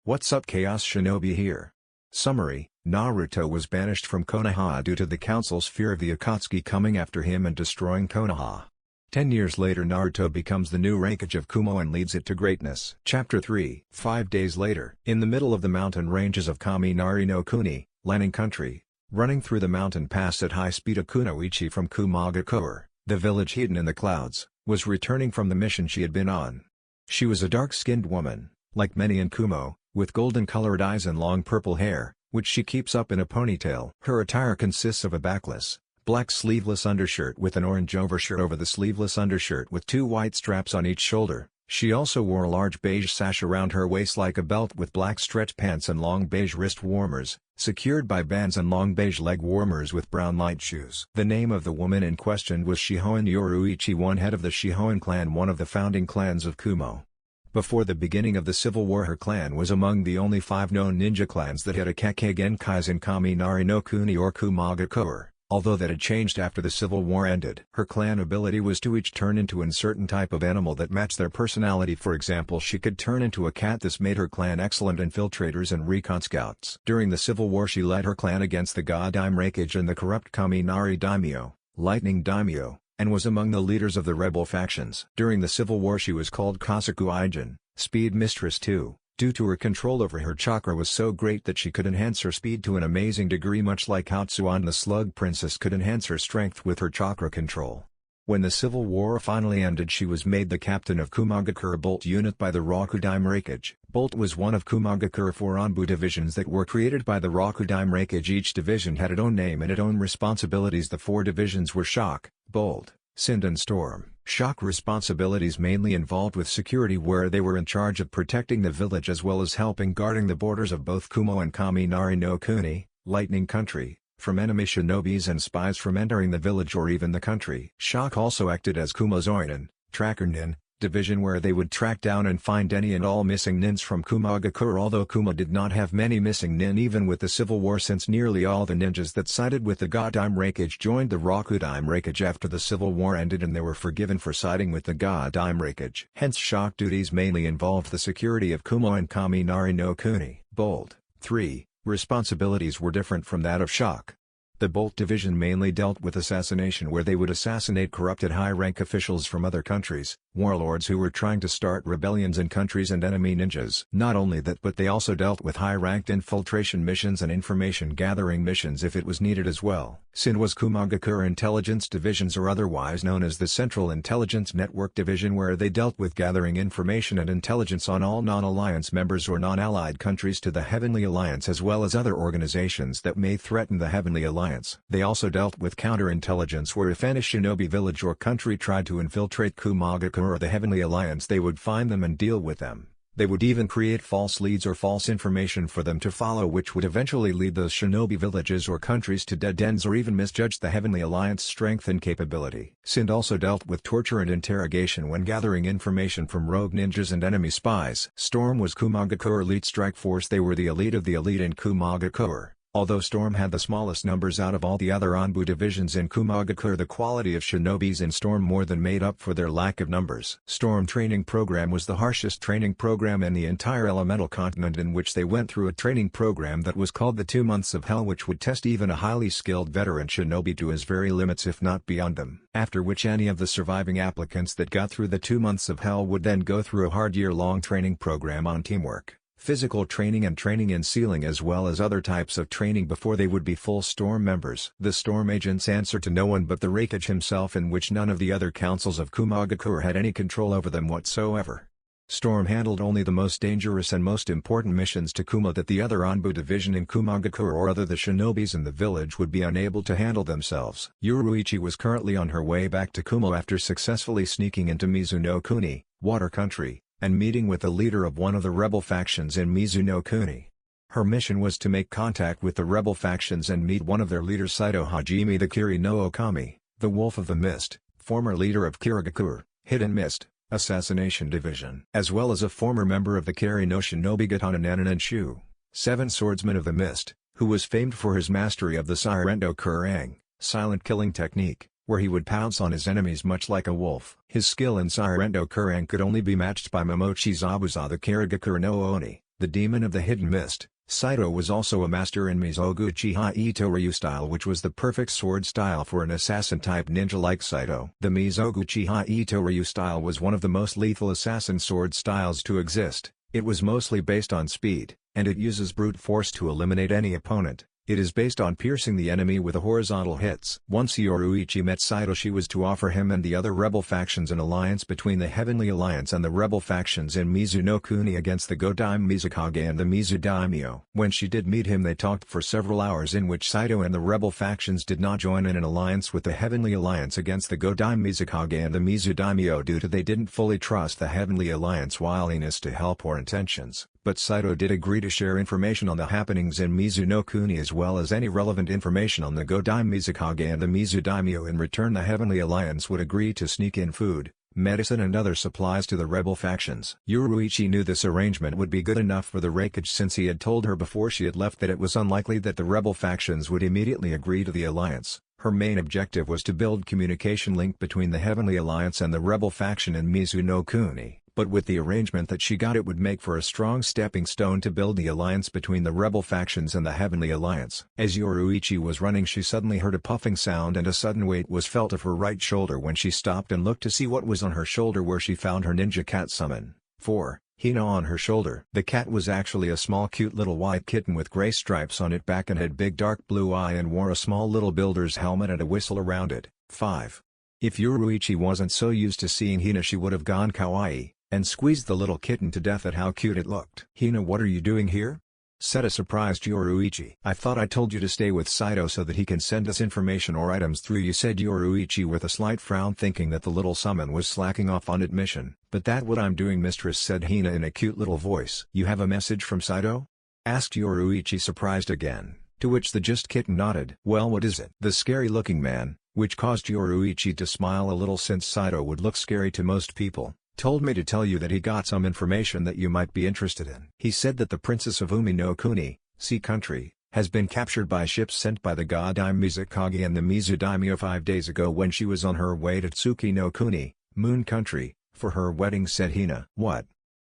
What's up, Chaos Shinobi here. Summary: Naruto was banished from Konoha due to the council's fear of the Akatsuki coming after him and destroying Konoha. 10 years later, Naruto becomes the new Raikage of Kumo and leads it to greatness. Chapter 3. 5 days later. In the middle of the mountain ranges of Kaminari no Kuni, Lightning Country, running through the mountain pass at high speed, Kunoichi from Kumogakure, the village hidden in the clouds, was returning from the mission she had been on. She was a dark-skinned woman, like many in Kumo, with golden-colored eyes and long purple hair, which she keeps up in a ponytail. Her attire consists of a backless, black sleeveless undershirt with an orange overshirt over the sleeveless undershirt with 2 white straps on each shoulder. She also wore a large beige sash around her waist like a belt with black stretch pants and long beige wrist warmers, secured by bands, and long beige leg warmers with brown light shoes. The name of the woman in question was Shihoin Yoruichi, one head of the Shihoin clan, one of the founding clans of Kumo. Before the beginning of the Civil War, her clan was among the only 5 known ninja clans that had a Kekkei Genkais in Kaminari no Kuni or Kumogakure, although that had changed after the Civil War ended. Her clan ability was to each turn into a certain type of animal that matched their personality. For example, she could turn into a cat. This made her clan excellent infiltrators and recon scouts. During the Civil War, she led her clan against the God-Dime Raikage and the corrupt Kaminari Daimyo, Lightning Daimyo, and was among the leaders of the rebel factions. During the Civil War, she was called Kasaku Aijin, Speed Mistress too, due to her control over her chakra was so great that she could enhance her speed to an amazing degree, much like how Tsuan the Slug Princess could enhance her strength with her chakra control. When the Civil War finally ended, she was made the captain of Kumogakure Bolt unit by the Rakudime Raikage. Bolt was one of Kumogakure 4 Anbu divisions that were created by the Rakudime Raikage. Each division had its own name and its own responsibilities. The 4 divisions were Shock, Bolt, Sind and Storm. Shock responsibilities mainly involved with security, where they were in charge of protecting the village as well as helping guarding the borders of both Kumo and Kaminari no Kuni, Lightning Country, from enemy shinobis and spies from entering the village or even the country. Shock also acted as Kumo's Oinen, Tracker Nin, division, where they would track down and find any and all missing nins from Kumogakure. Although Kumo did not have many missing nin even with the Civil War, since nearly all the ninjas that sided with the God-Dime Raikage joined the Rakudime Raikage after the Civil War ended, and they were forgiven for siding with the God-Dime Raikage. Hence, Shock duties mainly involved the security of Kumo and Kaminari no Kuni. Bolt 3 responsibilities were different from that of Shock. The Bolt division mainly dealt with assassination, where they would assassinate corrupted high-rank officials from other countries, warlords who were trying to start rebellions in countries, and enemy ninjas. Not only that, but they also dealt with high-ranked infiltration missions and information-gathering missions if it was needed as well. Sind was Kumogakure Intelligence Divisions, or otherwise known as the Central Intelligence Network Division, where they dealt with gathering information and intelligence on all non-alliance members or non-allied countries to the Heavenly Alliance, as well as other organizations that may threaten the Heavenly Alliance. They also dealt with counterintelligence, where if any shinobi village or country tried to infiltrate Kumogakure or the Heavenly Alliance, they would find them and deal with them. They would even create false leads or false information for them to follow, which would eventually lead those shinobi villages or countries to dead ends or even misjudge the Heavenly Alliance strength and capability. Sind also dealt with torture and interrogation when gathering information from rogue ninjas and enemy spies. Storm was Kumogakure Elite Strike Force. They were the elite of the elite in Kumogakure. Although Storm had the smallest numbers out of all the other Anbu divisions in Kumogakure, the quality of shinobis in Storm more than made up for their lack of numbers. Storm training program was the harshest training program in the entire elemental continent, in which they went through a training program that was called the 2 months of hell, which would test even a highly skilled veteran shinobi to his very limits, if not beyond them. After which, any of the surviving applicants that got through the 2 months of hell would then go through a hard year-long training program on teamwork, physical training and training in sealing, as well as other types of training before they would be full Storm members. The Storm agents answered to no one but the Raikage himself, in which none of the other councils of Kumogakure had any control over them whatsoever. Storm handled only the most dangerous and most important missions to Kumo that the other Anbu division in Kumogakure or other the shinobis in the village would be unable to handle themselves. Yoruichi was currently on her way back to Kumo after successfully sneaking into Mizuno Kuni, Water Country, and meeting with the leader of one of the rebel factions in Mizuno Kuni. Her mission was to make contact with the rebel factions and meet one of their leaders, Saito Hajime the Kiri no Okami, the Wolf of the Mist, former leader of Kirigakure, Hidden Mist, Assassination Division, as well as a former member of the Kiri no Shinobi Katana Nanan and Shu, 7 Swordsman of the Mist, who was famed for his mastery of the Sirendo Kurang, silent killing technique, where he would pounce on his enemies much like a wolf. His skill in Sirendo Kurang could only be matched by Momochi Zabuza the Kirigakure no Oni, The Demon of the Hidden Mist. Saito was also a master in Mizogu Uchiha Ito Ryu style, which was the perfect sword style for an assassin-type ninja like Saito. The Mizogu Uchiha Ito Ryu style was one of the most lethal assassin sword styles to exist. It was mostly based on speed, and it uses brute force to eliminate any opponent. It is based on piercing the enemy with horizontal hits. Once Yoruichi met Saito, she was to offer him and the other rebel factions an alliance between the Heavenly Alliance and the rebel factions in Mizuno-kuni against the Godaime Mizukage and the Mizu Daimyo. When she did meet him, they talked for several hours, in which Saito and the rebel factions did not join in an alliance with the Heavenly Alliance against the Godaime Mizukage and the Mizu Daimyo due to they didn't fully trust the Heavenly Alliance willingness to help or intentions. But Saito did agree to share information on the happenings in Mizuno-kuni as well as any relevant information on the Godaime Mizukage and the Mizu Daimyo. In return, the Heavenly Alliance would agree to sneak in food, medicine and other supplies to the rebel factions. Yoruichi knew this arrangement would be good enough for the Raikage, since he had told her before she had left that it was unlikely that the rebel factions would immediately agree to the alliance. Her main objective was to build communication link between the Heavenly Alliance and the rebel faction in Mizuno-kuni. But with the arrangement that she got, it would make for a strong stepping stone to build the alliance between the rebel factions and the Heavenly Alliance. As Yoruichi was running, she suddenly heard a puffing sound and a sudden weight was felt of her right shoulder. When she stopped and looked to see what was on her shoulder, where she found her ninja cat summon 4. Hina on her shoulder. The cat was actually a small cute little white kitten with gray stripes on its back and had big dark blue eye and wore a small little builder's helmet and a whistle around it. 5. If Yoruichi wasn't so used to seeing Hina, she would have gone kawaii and squeezed the little kitten to death at how cute it looked. "Hina, what are you doing here?" said a surprised Yoruichi. "I thought I told you to stay with Saito so that he can send us information or items through you," said Yoruichi with a slight frown, thinking that the little summon was slacking off on its mission. "But that's what I'm doing, mistress," said Hina in a cute little voice. "You have a message from Saito?" asked Yoruichi, surprised again, to which the just kitten nodded. "Well, what is it?" The scary-looking man, which caused Yoruichi to smile a little since Saito would look scary to most people, told me to tell you that he got some information that you might be interested in. He said that the princess of Umi no Kuni, Sea Country, has been captured by ships sent by the Godaime Mizukage and the Mizu Daimyo 5 days ago when she was on her way to Tsuki no Kuni, Moon Country, for her wedding, said Hina. "What?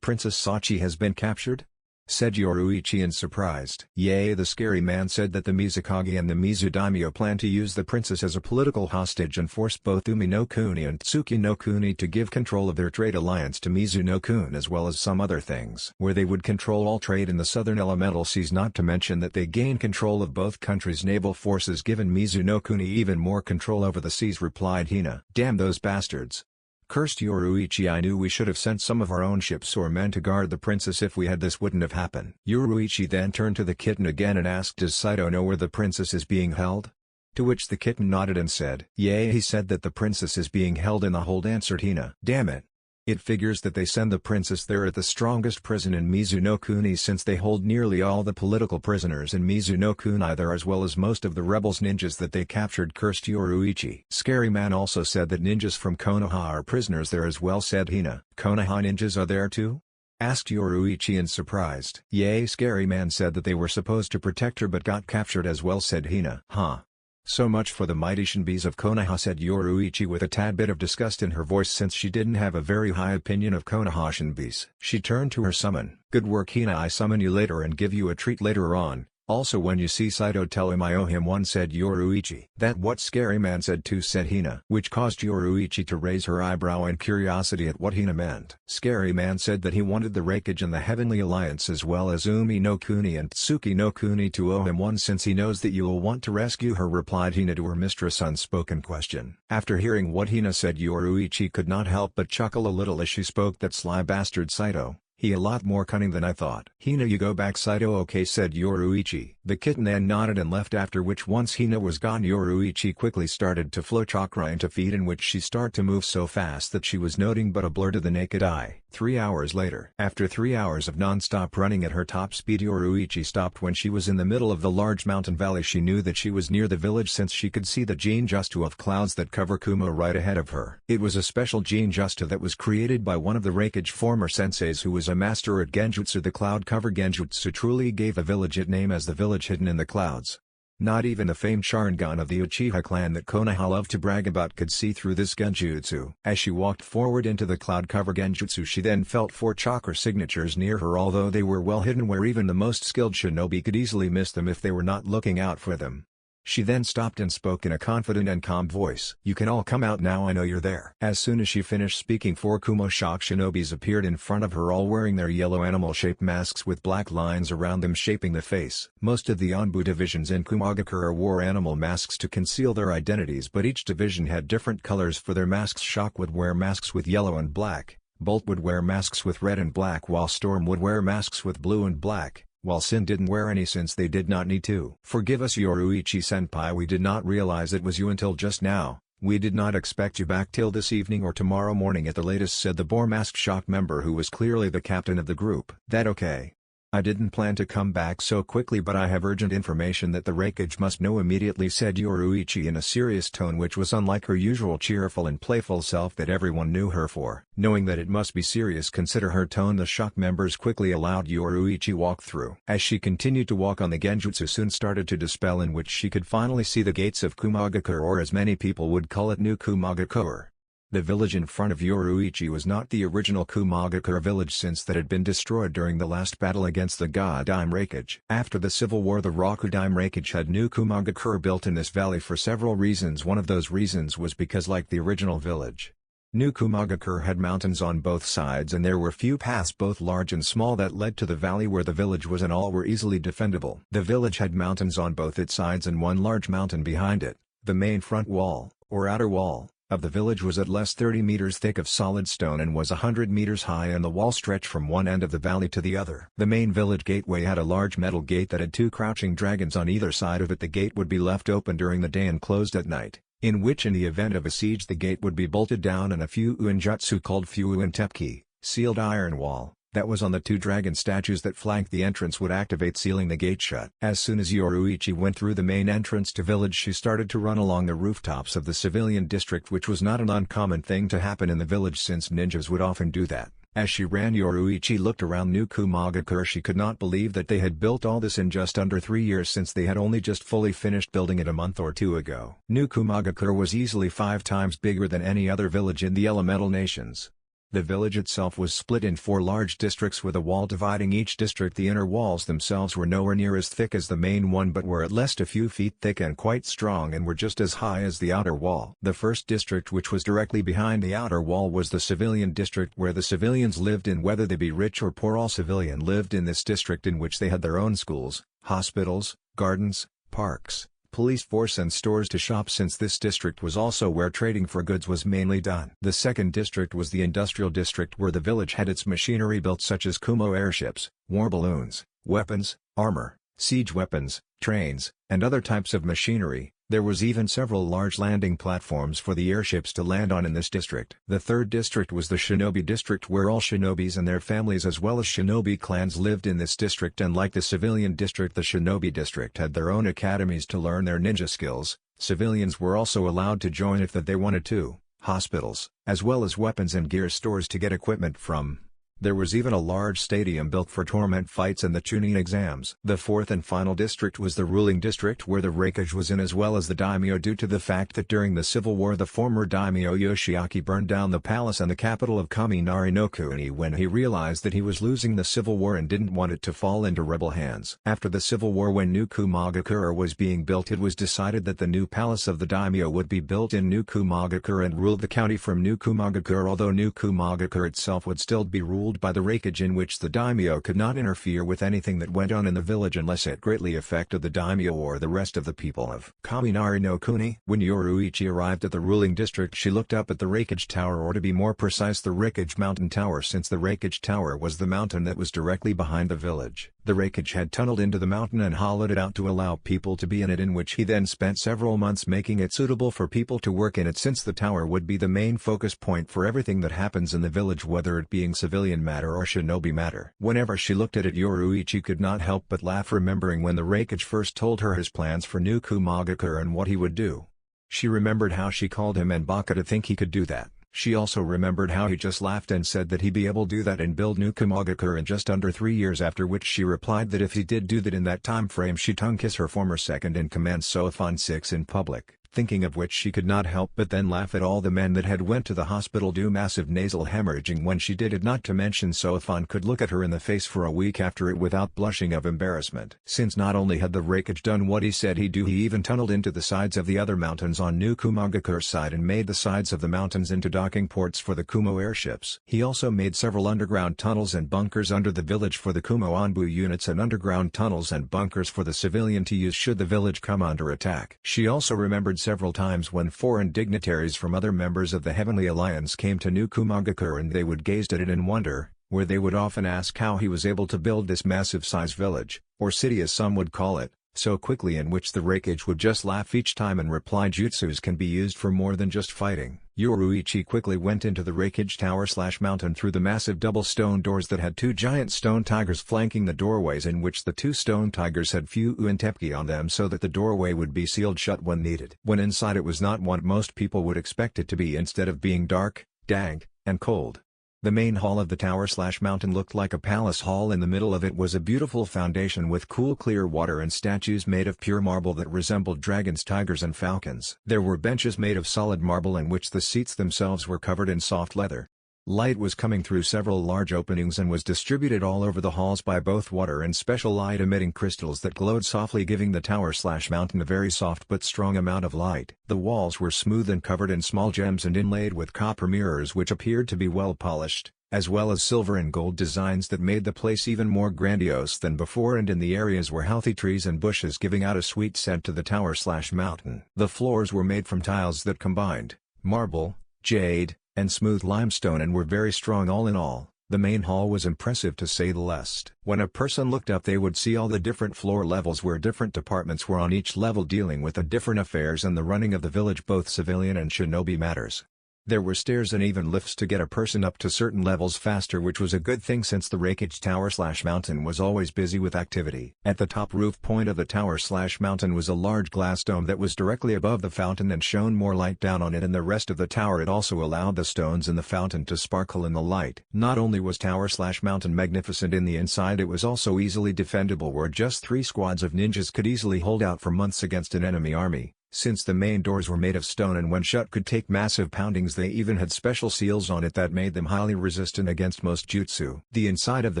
Princess Sachi has been captured?" said Yoruichi in surprised. "Yea," the scary man said that the Mizukage and the Mizu Daimyo plan to use the princess as a political hostage and force both Umi no Kuni and Tsuki no Kuni to give control of their trade alliance to Mizu no Kuni, as well as some other things, where they would control all trade in the southern elemental seas, not to mention that they gain control of both countries' naval forces, giving Mizu no Kuni even more control over the seas, replied Hina. "Damn those bastards," cursed Yoruichi. "I knew we should have sent some of our own ships or men to guard the princess. If we had, this wouldn't have happened." Yoruichi then turned to the kitten again and asked, "Does Saito know where the princess is being held?" To which the kitten nodded and said, "Yea, he said that the princess is being held in the hold," answered Hina. "Damn it. It figures that they send the princess there at the strongest prison in Mizuno-kuni, since they hold nearly all the political prisoners in Mizuno-kuni there, as well as most of the rebels' ninjas that they captured," cursed Yoruichi. "Scary man also said that ninjas from Konoha are prisoners there as well," said Hina. "Konoha ninjas are there too?" asked Yoruichi in surprised. "Yea, scary man said that they were supposed to protect her but got captured as well," said Hina. "Huh. So much for the mighty shinbis of Konoha," said Yoruichi with a tad bit of disgust in her voice, since she didn't have a very high opinion of Konoha shinbis. She turned to her summon. "Good work, Hina. I summon you later and give you a treat later on. Also, when you see Saito, tell him I owe him one," said Yoruichi. "That what scary man said too," said Hina, which caused Yoruichi to raise her eyebrow in curiosity at what Hina meant. "Scary man said that he wanted the Raikage and the Heavenly Alliance as well as Umi no Kuni and Tsuki no Kuni to owe him one, since he knows that you will want to rescue her," replied Hina to her mistress' unspoken question. After hearing what Hina said, Yoruichi could not help but chuckle a little as she spoke. "That sly bastard Saito. He a lot more cunning than I thought." "Hina, you go back, Saito." "Okay," said Yoruichi. The kitten then nodded and left, after which once Hina was gone, Yoruichi quickly started to flow chakra into feet, in which she started to move so fast that she was nothing but a blur to the naked eye. 3 hours later. After 3 hours of non-stop running at her top speed, Yoruichi stopped when she was in the middle of the large mountain valley. She knew that she was near the village since she could see the Jinjustu of clouds that cover Kumo right ahead of her. It was a special Jinjustu that was created by one of the Raikage former senseis who was a master at Genjutsu. The cloud cover Genjutsu truly gave a village its name as the village hidden in the clouds. Not even the famed Sharingan of the Uchiha clan that Konoha loved to brag about could see through this genjutsu. As she walked forward into the cloud cover genjutsu, she then felt 4 chakra signatures near her, although they were well hidden where even the most skilled shinobi could easily miss them if they were not looking out for them. She then stopped and spoke in a confident and calm voice. "You can all come out now, I know you're there." As soon as she finished speaking, 4 Kumo shock shinobis appeared in front of her, all wearing their yellow animal-shaped masks with black lines around them shaping the face. Most of the Anbu divisions in Kumogakure wore animal masks to conceal their identities, but each division had different colors for their masks. Shock would wear masks with yellow and black, Bolt would wear masks with red and black, while Storm would wear masks with blue and black, while Sin didn't wear any since they did not need to. "Forgive us, Yoruichi-senpai, we did not realize it was you until just now. We did not expect you back till this evening or tomorrow morning at the latest," said the boar mask shock member, who was clearly the captain of the group. "That okay. I didn't plan to come back so quickly, but I have urgent information that the Raikage must know immediately," said Yoruichi in a serious tone, which was unlike her usual cheerful and playful self that everyone knew her for. Knowing that it must be serious, consider her tone, the shock members quickly allowed Yoruichi walk through. As she continued to walk on, the genjutsu soon started to dispel, in which she could finally see the gates of Kumogakure, or as many people would call it, New Kumogakure. The village in front of Yoruichi was not the original Kumogakure village, since that had been destroyed during the last battle against the Godime Raikage. After the civil war, the Rakudime Raikage had New Kumogakure built in this valley for several reasons. One of those reasons was because, like the original village, New Kumogakure had mountains on both sides, and there were few paths, both large and small, that led to the valley where the village was, and all were easily defendable. The village had mountains on both its sides and one large mountain behind it. The main front wall, or outer wall, of the village was at least 30 meters thick of solid stone and was 100 meters high, and the wall stretched from one end of the valley to the other. The main village gateway had a large metal gate that had 2 crouching dragons on either side of it. The gate would be left open during the day and closed at night, in which in the event of a siege the gate would be bolted down, and a Fuuinjutsu called Fuuin Tepki, sealed iron wall, that was on the 2 dragon statues that flanked the entrance would activate, sealing the gate shut. As soon as Yoruichi went through the main entrance to village, she started to run along the rooftops of the civilian district, which was not an uncommon thing to happen in the village since ninjas would often do that. As she ran, Yoruichi looked around New Kumogakure. She could not believe that they had built all this in just under 3 years, since they had only just fully finished building it a month or 2 ago. New Kumogakure was easily 5 times bigger than any other village in the elemental nations. The village itself was split in 4 large districts with a wall dividing each district. The inner walls themselves were nowhere near as thick as the main one, but were at least a few feet thick and quite strong, and were just as high as the outer wall. The first district, which was directly behind the outer wall, was the civilian district, where the civilians lived in. Whether they be rich or poor, all civilian lived in this district, in which they had their own schools, hospitals, gardens, parks, police force and stores to shop, since this district was also where trading for goods was mainly done. The second district was the industrial district, where the village had its machinery built, such as Kumo airships, war balloons, weapons, armor, siege weapons, trains, and other types of machinery. There was even several large landing platforms for the airships to land on in this district. The third district was the shinobi district, where all shinobis and their families as well as shinobi clans lived in this district, and like the civilian district, the shinobi district had their own academies to learn their ninja skills. Civilians were also allowed to join if that they wanted to, hospitals, as well as weapons and gear stores to get equipment from. There was even a large stadium built for tournament fights and the Chunin exams. The fourth and final district was the ruling district, where the Raikage was in, as well as the daimyo, due to the fact that during the civil war the former daimyo Yoshiaki burned down the palace and the capital of Kaminari no Kuni when he realized that he was losing the civil war and didn't want it to fall into rebel hands. After the civil war, when New Kumogakure was being built, it was decided that the new palace of the daimyo would be built in New Kumogakure and rule the county from New Kumogakure, although New Kumogakure itself would still be ruled by the Raikage, in which the daimyo could not interfere with anything that went on in the village unless it greatly affected the daimyo or the rest of the people of Kaminari no Kuni. When Yoruichi arrived at the ruling district, she looked up at the Raikage Tower, or to be more precise, the Raikage Mountain Tower, since the Raikage Tower was the mountain that was directly behind the village. The Raikage had tunneled into the mountain and hollowed it out to allow people to be in it, in which he then spent several months making it suitable for people to work in it, since the tower would be the main focus point for everything that happens in the village, whether it being civilian matter or shinobi matter. Whenever she looked at it, Yoruichi could not help but laugh, remembering when the Raikage first told her his plans for New Kumogakure and what he would do. She remembered how she called him and Baka to think he could do that. She also remembered how he just laughed and said that he'd be able to do that and build new Kumogakure in just under 3 years, after which she replied that if he did do that in that time frame she'd tongue kiss her former second-in-command Soifan 6 in public. Thinking of which she could not help but then laugh at all the men that had went to the hospital due massive nasal hemorrhaging when she did it, not to mention Soifan could look at her in the face for a week after it without blushing of embarrassment. Since not only had the Raikage done what he said he'd do, he even tunneled into the sides of the other mountains on New Kumogakure's side and made the sides of the mountains into docking ports for the Kumo airships. He also made several underground tunnels and bunkers under the village for the Kumo Anbu units and underground tunnels and bunkers for the civilian to use should the village come under attack. She also remembered several times when foreign dignitaries from other members of the Heavenly Alliance came to New Kumogakure and they would gaze at it in wonder, where they would often ask how he was able to build this massive size village, or city as some would call it, so quickly, in which the Raikage would just laugh each time and reply, jutsus can be used for more than just fighting. Yoruichi quickly went into the Raikage tower/mountain through the massive double stone doors that had 2 giant stone tigers flanking the doorways, in which the 2 stone tigers had few uintepki on them so that the doorway would be sealed shut when needed. When inside, it was not what most people would expect it to be, instead of being dark, dank, and cold. The main hall of the tower/mountain looked like a palace hall. In the middle of it was a beautiful fountain with cool clear water and statues made of pure marble that resembled dragons, tigers and falcons. There were benches made of solid marble in which the seats themselves were covered in soft leather. Light was coming through several large openings and was distributed all over the halls by both water and special light-emitting crystals that glowed softly, giving the tower/mountain a very soft but strong amount of light. The walls were smooth and covered in small gems and inlaid with copper mirrors which appeared to be well polished, as well as silver and gold designs that made the place even more grandiose than before, and in the areas were healthy trees and bushes giving out a sweet scent to the tower/mountain. The floors were made from tiles that combined marble, jade, and smooth limestone and were very strong. All in all, the main hall was impressive to say the least. When a person looked up they would see all the different floor levels where different departments were on each level dealing with the different affairs and the running of the village, both civilian and shinobi matters. There were stairs and even lifts to get a person up to certain levels faster, which was a good thing since the Raikage tower/mountain was always busy with activity. At the top roof point of the tower/mountain was a large glass dome that was directly above the fountain and shone more light down on it and the rest of the tower. It also allowed the stones in the fountain to sparkle in the light. Not only was tower/mountain magnificent in the inside, it was also easily defendable, where just 3 squads of ninjas could easily hold out for months against an enemy army. Since the main doors were made of stone and when shut could take massive poundings, they even had special seals on it that made them highly resistant against most jutsu. The inside of the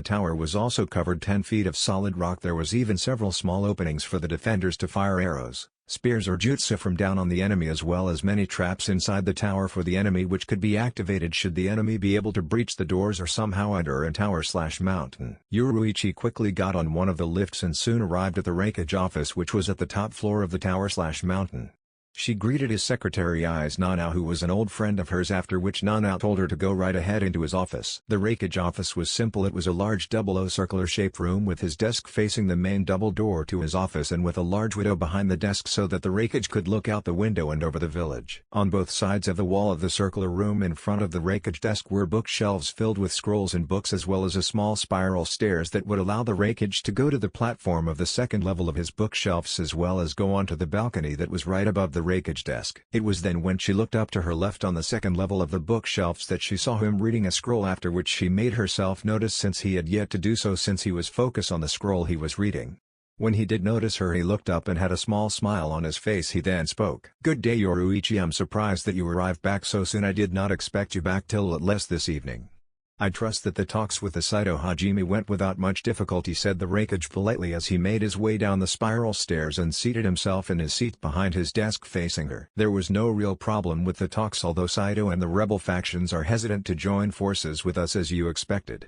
tower was also covered 10 feet of solid rock. There was even several small openings for the defenders to fire arrows, spears or jutsu from down on the enemy, as well as many traps inside the tower for the enemy which could be activated should the enemy be able to breach the doors or somehow enter a tower/mountain. Yoruichi quickly got on one of the lifts and soon arrived at the Raikage office, which was at the top floor of the tower/mountain. She greeted his secretary Nanao, who was an old friend of hers, after which Nanao told her to go right ahead into his office. The Raikage office was simple. It was a large double-O circular-shaped room with his desk facing the main double door to his office and with a large window behind the desk so that the Raikage could look out the window and over the village. On both sides of the wall of the circular room in front of the Raikage desk were bookshelves filled with scrolls and books, as well as a small spiral stairs that would allow the Raikage to go to the platform of the second level of his bookshelves, as well as go onto the balcony that was right above the Raikage desk. It was then when she looked up to her left on the second level of the bookshelves that she saw him reading a scroll, after which she made herself notice since he had yet to do so, since he was focused on the scroll he was reading. When he did notice her, he looked up and had a small smile on his face. He then spoke. "Good day, Yoruichi. I'm surprised that you arrived back so soon. I did not expect you back till at least this evening. I trust that the talks with the Saito Hajime went without much difficulty," said the Raikage politely as he made his way down the spiral stairs and seated himself in his seat behind his desk facing her. "There was no real problem with the talks, although Saito and the rebel factions are hesitant to join forces with us as you expected.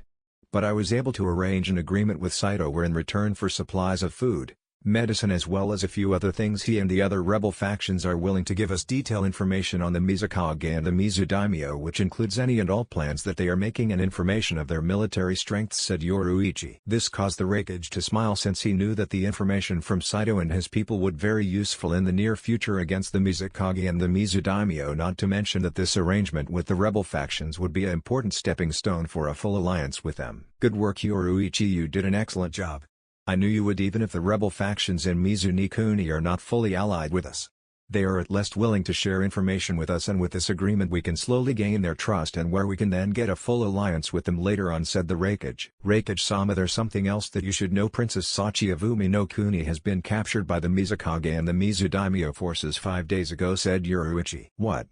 But I was able to arrange an agreement with Saito where in return for supplies of food, medicine, as well as a few other things, he and the other rebel factions are willing to give us detailed information on the Mizukage and the Mizudaimyo, which includes any and all plans that they are making and information of their military strengths," said Yoruichi. This caused the Raikage to smile, since he knew that the information from Saito and his people would be very useful in the near future against the Mizukage and the Mizudaimyo, not to mention that this arrangement with the rebel factions would be an important stepping stone for a full alliance with them. "Good work, Yoruichi. You did an excellent job. I knew you would, even if the rebel factions in Mizunikuni are not fully allied with us. They are at least willing to share information with us, and with this agreement we can slowly gain their trust and where we can then get a full alliance with them later on, said the Raikage. Raikage-sama, there's something else that you should know. Princess Sachi of Umi no Kuni has been captured by the Mizukage and the Mizu Daimyo forces 5 days ago, said Yoruichi. What?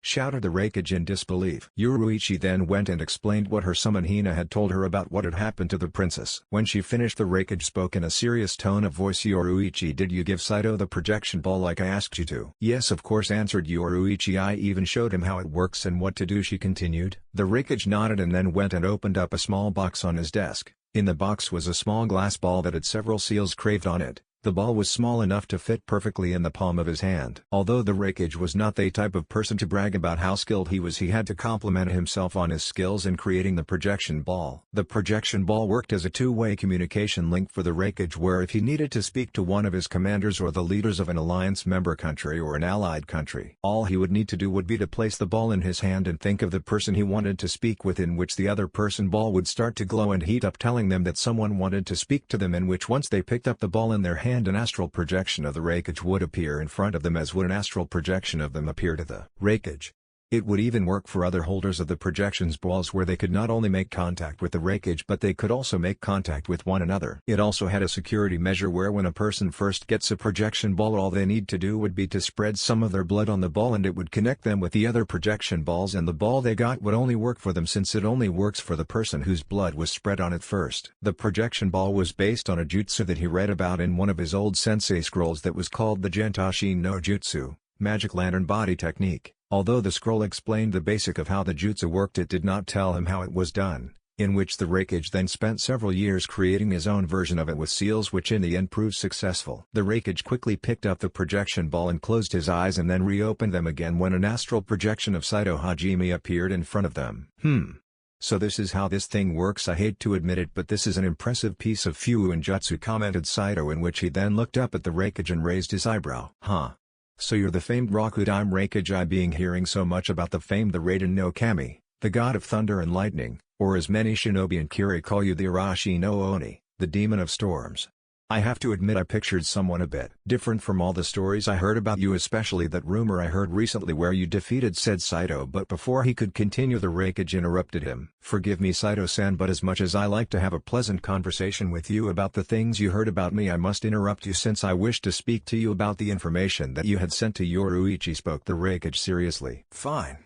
Shouted the Raikage in disbelief. Yoruichi then went and explained what her summon Hina had told her about what had happened to the princess. When she finished, the Raikage spoke in a serious tone of voice. Yoruichi, did you give Saito the projection ball like I asked you to? Yes, of course, answered Yoruichi. I even showed him how it works and what to do, she continued. The Raikage nodded and then went and opened up a small box on his desk. In the box was a small glass ball that had several seals carved on it. The ball was small enough to fit perfectly in the palm of his hand. Although the Raikage was not the type of person to brag about how skilled he was, he had to compliment himself on his skills in creating the projection ball. The projection ball worked as a two-way communication link for the Raikage, where if he needed to speak to one of his commanders or the leaders of an alliance member country or an allied country, all he would need to do would be to place the ball in his hand and think of the person he wanted to speak with, in which the other person ball would start to glow and heat up, telling them that someone wanted to speak to them, in which once they picked up the ball in their hand, an astral projection of the Raikage would appear in front of them, as would an astral projection of them appear to the Raikage. It would even work for other holders of the projections balls, where they could not only make contact with the Raikage but they could also make contact with one another. It also had a security measure where when a person first gets a projection ball, all they need to do would be to spread some of their blood on the ball and it would connect them with the other projection balls, and the ball they got would only work for them, since it only works for the person whose blood was spread on it first. The projection ball was based on a jutsu that he read about in one of his old sensei scrolls that was called the Gentashin no Jutsu, Magic Lantern Body Technique. Although the scroll explained the basic of how the jutsu worked, it did not tell him how it was done, in which the Raikage then spent several years creating his own version of it with seals, which in the end proved successful. The Raikage quickly picked up the projection ball and closed his eyes and then reopened them again when an astral projection of Saito Hajime appeared in front of them. So this is how this thing works. I hate to admit it, but this is an impressive piece of Fuin Jutsu, commented Saito, in which he then looked up at the Raikage and raised his eyebrow. So you're the famed Rakudime Raikage. I being hearing so much about the famed the Raiden no Kami, the god of thunder and lightning, or as many shinobi and kiri call you, the Arashi no Oni, the demon of storms. I have to admit I pictured someone a bit different from all the stories I heard about you, especially that rumor I heard recently where you defeated said Saito. But before he could continue, the Raikage interrupted him. Forgive me, Saito-san, but as much as I like to have a pleasant conversation with you about the things you heard about me, I must interrupt you since I wish to speak to you about the information that you had sent to Yoruichi, spoke the Raikage seriously. Fine.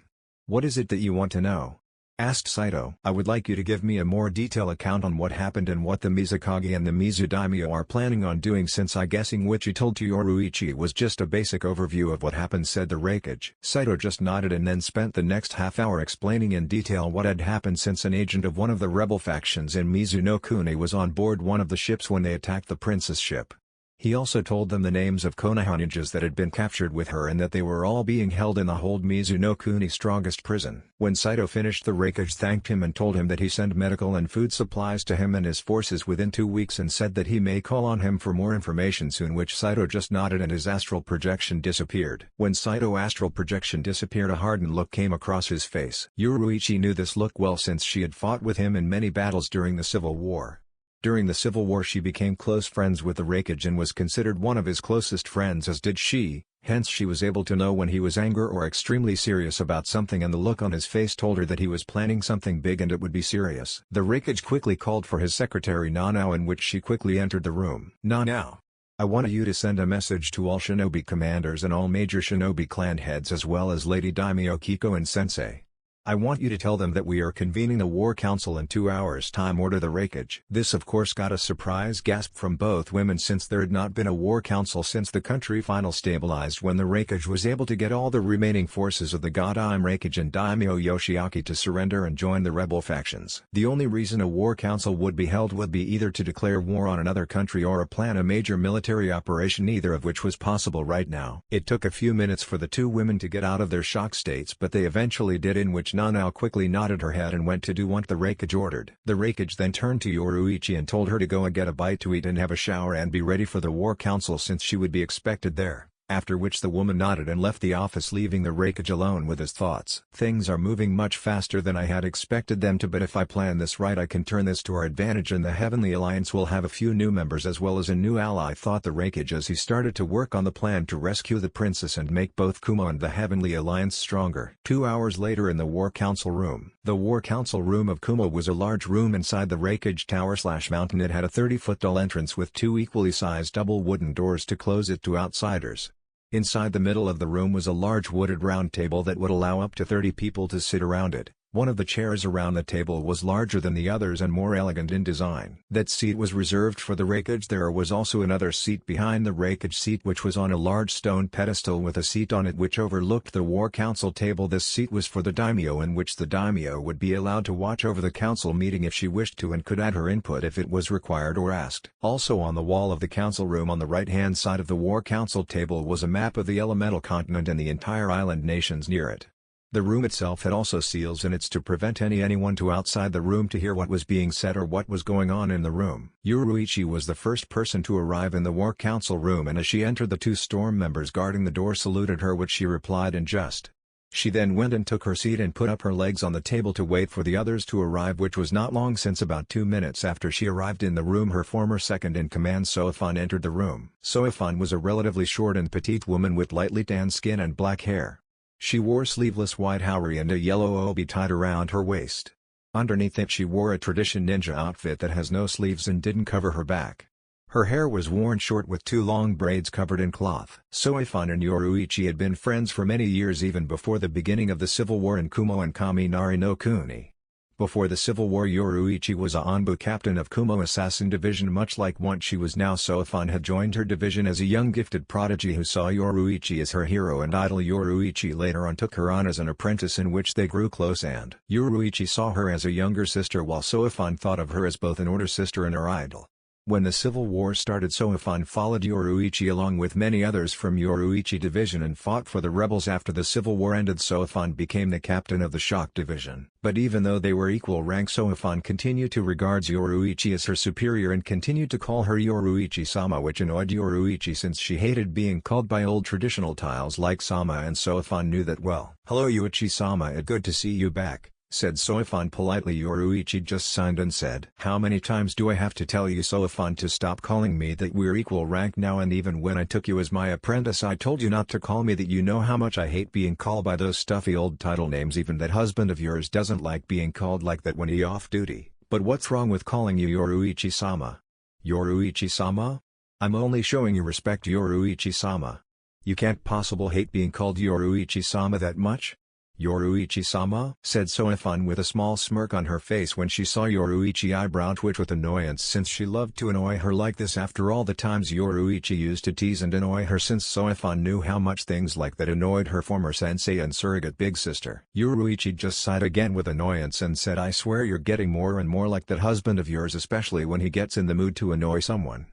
What is it that you want to know? Asked Saito. I would like you to give me a more detailed account on what happened and what the Mizukage and the Mizu Daimyo are planning on doing, since I guessing what you told to Yoruichi was just a basic overview of what happened, said the Raikage. Saito just nodded and then spent the next half hour explaining in detail what had happened, since an agent of one of the rebel factions in Mizu no Kuni was on board one of the ships when they attacked the princess ship. He also told them the names of Konoha ninjas that had been captured with her and that they were all being held in the hold Mizu no Kuni's strongest prison. When Saito finished, the Raikage thanked him and told him that he sent medical and food supplies to him and his forces within 2 weeks, and said that he may call on him for more information soon, which Saito just nodded and his astral projection disappeared. When Saito's astral projection disappeared, a hardened look came across his face. Yoruichi knew this look well since she had fought with him in many battles during the Civil War. During the Civil War she became close friends with the Raikage and was considered one of his closest friends, as did she, hence she was able to know when he was angry or extremely serious about something, and the look on his face told her that he was planning something big and it would be serious. The Raikage quickly called for his secretary Nanao, in which she quickly entered the room. Nanao, I want you to send a message to all shinobi commanders and all major shinobi clan heads, as well as Lady Daimyo Kiko and Sensei. I want you to tell them that we are convening a war council in 2 hours' time, ordered the Raikage. This of course got a surprise gasp from both women, since there had not been a war council since the country final stabilized, when the Raikage was able to get all the remaining forces of the Godime Raikage and Daimyo Yoshiaki to surrender and join the rebel factions. The only reason a war council would be held would be either to declare war on another country or plan a major military operation, neither of which was possible right now. It took a few minutes for the two women to get out of their shock states, but they eventually did, in which Nanao quickly nodded her head and went to do what the Raikage ordered. The Raikage then turned to Yoruichi and told her to go and get a bite to eat and have a shower and be ready for the war council, since she would be expected there. After which the woman nodded and left the office, leaving the Raikage alone with his thoughts. Things are moving much faster than I had expected them to, but if I plan this right I can turn this to our advantage and the Heavenly Alliance will have a few new members as well as a new ally, thought the Raikage as he started to work on the plan to rescue the princess and make both Kumo and the Heavenly Alliance stronger. 2 hours later in the War Council Room. The War Council Room of Kumo was a large room inside the Raikage Tower/mountain. It had a 30-foot tall entrance with 2 equally sized double wooden doors to close it to outsiders. Inside the middle of the room was a large wooded round table that would allow up to 30 people to sit around it. One of the chairs around the table was larger than the others and more elegant in design. That seat was reserved for the Raikage. There was also another seat behind the Raikage seat which was on a large stone pedestal with a seat on it which overlooked the War Council table. This seat was for the daimyo, in which the daimyo would be allowed to watch over the council meeting if she wished to and could add her input if it was required or asked. Also on the wall of the council room on the right-hand side of the War Council table was a map of the elemental continent and the entire island nations near it. The room itself had also seals in it to prevent anyone to outside the room to hear what was being said or what was going on in the room. Yoruichi was the first person to arrive in the War Council room, and as she entered the 2 storm members guarding the door saluted her, which she replied in just. She then went and took her seat and put up her legs on the table to wait for the others to arrive, which was not long, since about 2 minutes after she arrived in the room her former second-in-command Soifan entered the room. Soifan was a relatively short and petite woman with lightly tanned skin and black hair. She wore sleeveless white haori and a yellow obi tied around her waist. Underneath it she wore a tradition ninja outfit that has no sleeves and didn't cover her back. Her hair was worn short with 2 long braids covered in cloth. Soifan and Yoruichi had been friends for many years, even before the beginning of the civil war in Kumo and Kaminari no Kuni. Before the civil war, Yoruichi was a Anbu captain of Kumo assassin division. Much like what she was now, Soifan had joined her division as a young gifted prodigy who saw Yoruichi as her hero and idol. Yoruichi later on took her on as an apprentice, in which they grew close, and Yoruichi saw her as a younger sister while Soifan thought of her as both an older sister and her idol. When the civil war started, Soifan followed Yoruichi along with many others from Yoruichi division and fought for the rebels. After the civil war ended, Soifan became the captain of the shock division. But even though they were equal rank, Soifan continued to regard Yoruichi as her superior and continued to call her Yoruichi-sama, which annoyed Yoruichi since she hated being called by old traditional titles like sama, and Soifan knew that well. "Hello Yoruichi-sama, it's good to see you back," said Soifan politely. Yoruichi just signed and said, "How many times do I have to tell you, Soifan, to stop calling me that? We're equal rank now, and even when I took you as my apprentice I told you not to call me that. You know how much I hate being called by those stuffy old title names. Even that husband of yours doesn't like being called like that when he's off duty. But what's wrong with calling you Yoruichi-sama?" "Yoruichi-sama? I'm only showing you respect, Yoruichi-sama. You can't possibly hate being called Yoruichi-sama that much?" "Yoruichi-sama?" said Soifan with a small smirk on her face when she saw Yoruichi eyebrow twitch with annoyance, since she loved to annoy her like this after all the times Yoruichi used to tease and annoy her, since Soifan knew how much things like that annoyed her former sensei and surrogate big sister. Yoruichi just sighed again with annoyance and said, "I swear you're getting more and more like that husband of yours, especially when he gets in the mood to annoy someone.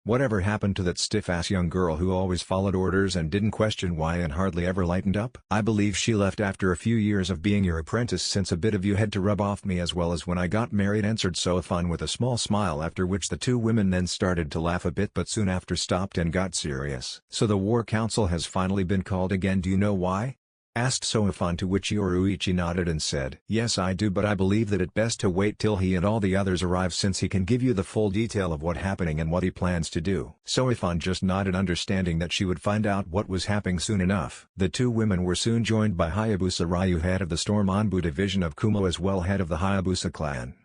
Whatever happened to that stiff-ass young girl who always followed orders and didn't question why and hardly ever lightened up? I believe she left after a few years of being your apprentice, since a bit of you had to rub off me as well as when I got married," answered Soifan with a small smile, after which the 2 women then started to laugh a bit but soon after stopped and got serious. "So the War Council has finally been called again. Do you know why?" asked Soifan, to which Yoruichi nodded and said, "Yes I do, but I believe that it's best to wait till he and all the others arrive, since he can give you the full detail of what's happening and what he plans to do." Soifan just nodded, understanding that she would find out what was happening soon enough. The 2 women were soon joined by Hayabusa Ryu, head of the Storm Anbu division of Kumo, as well head of the Hayabusa clan.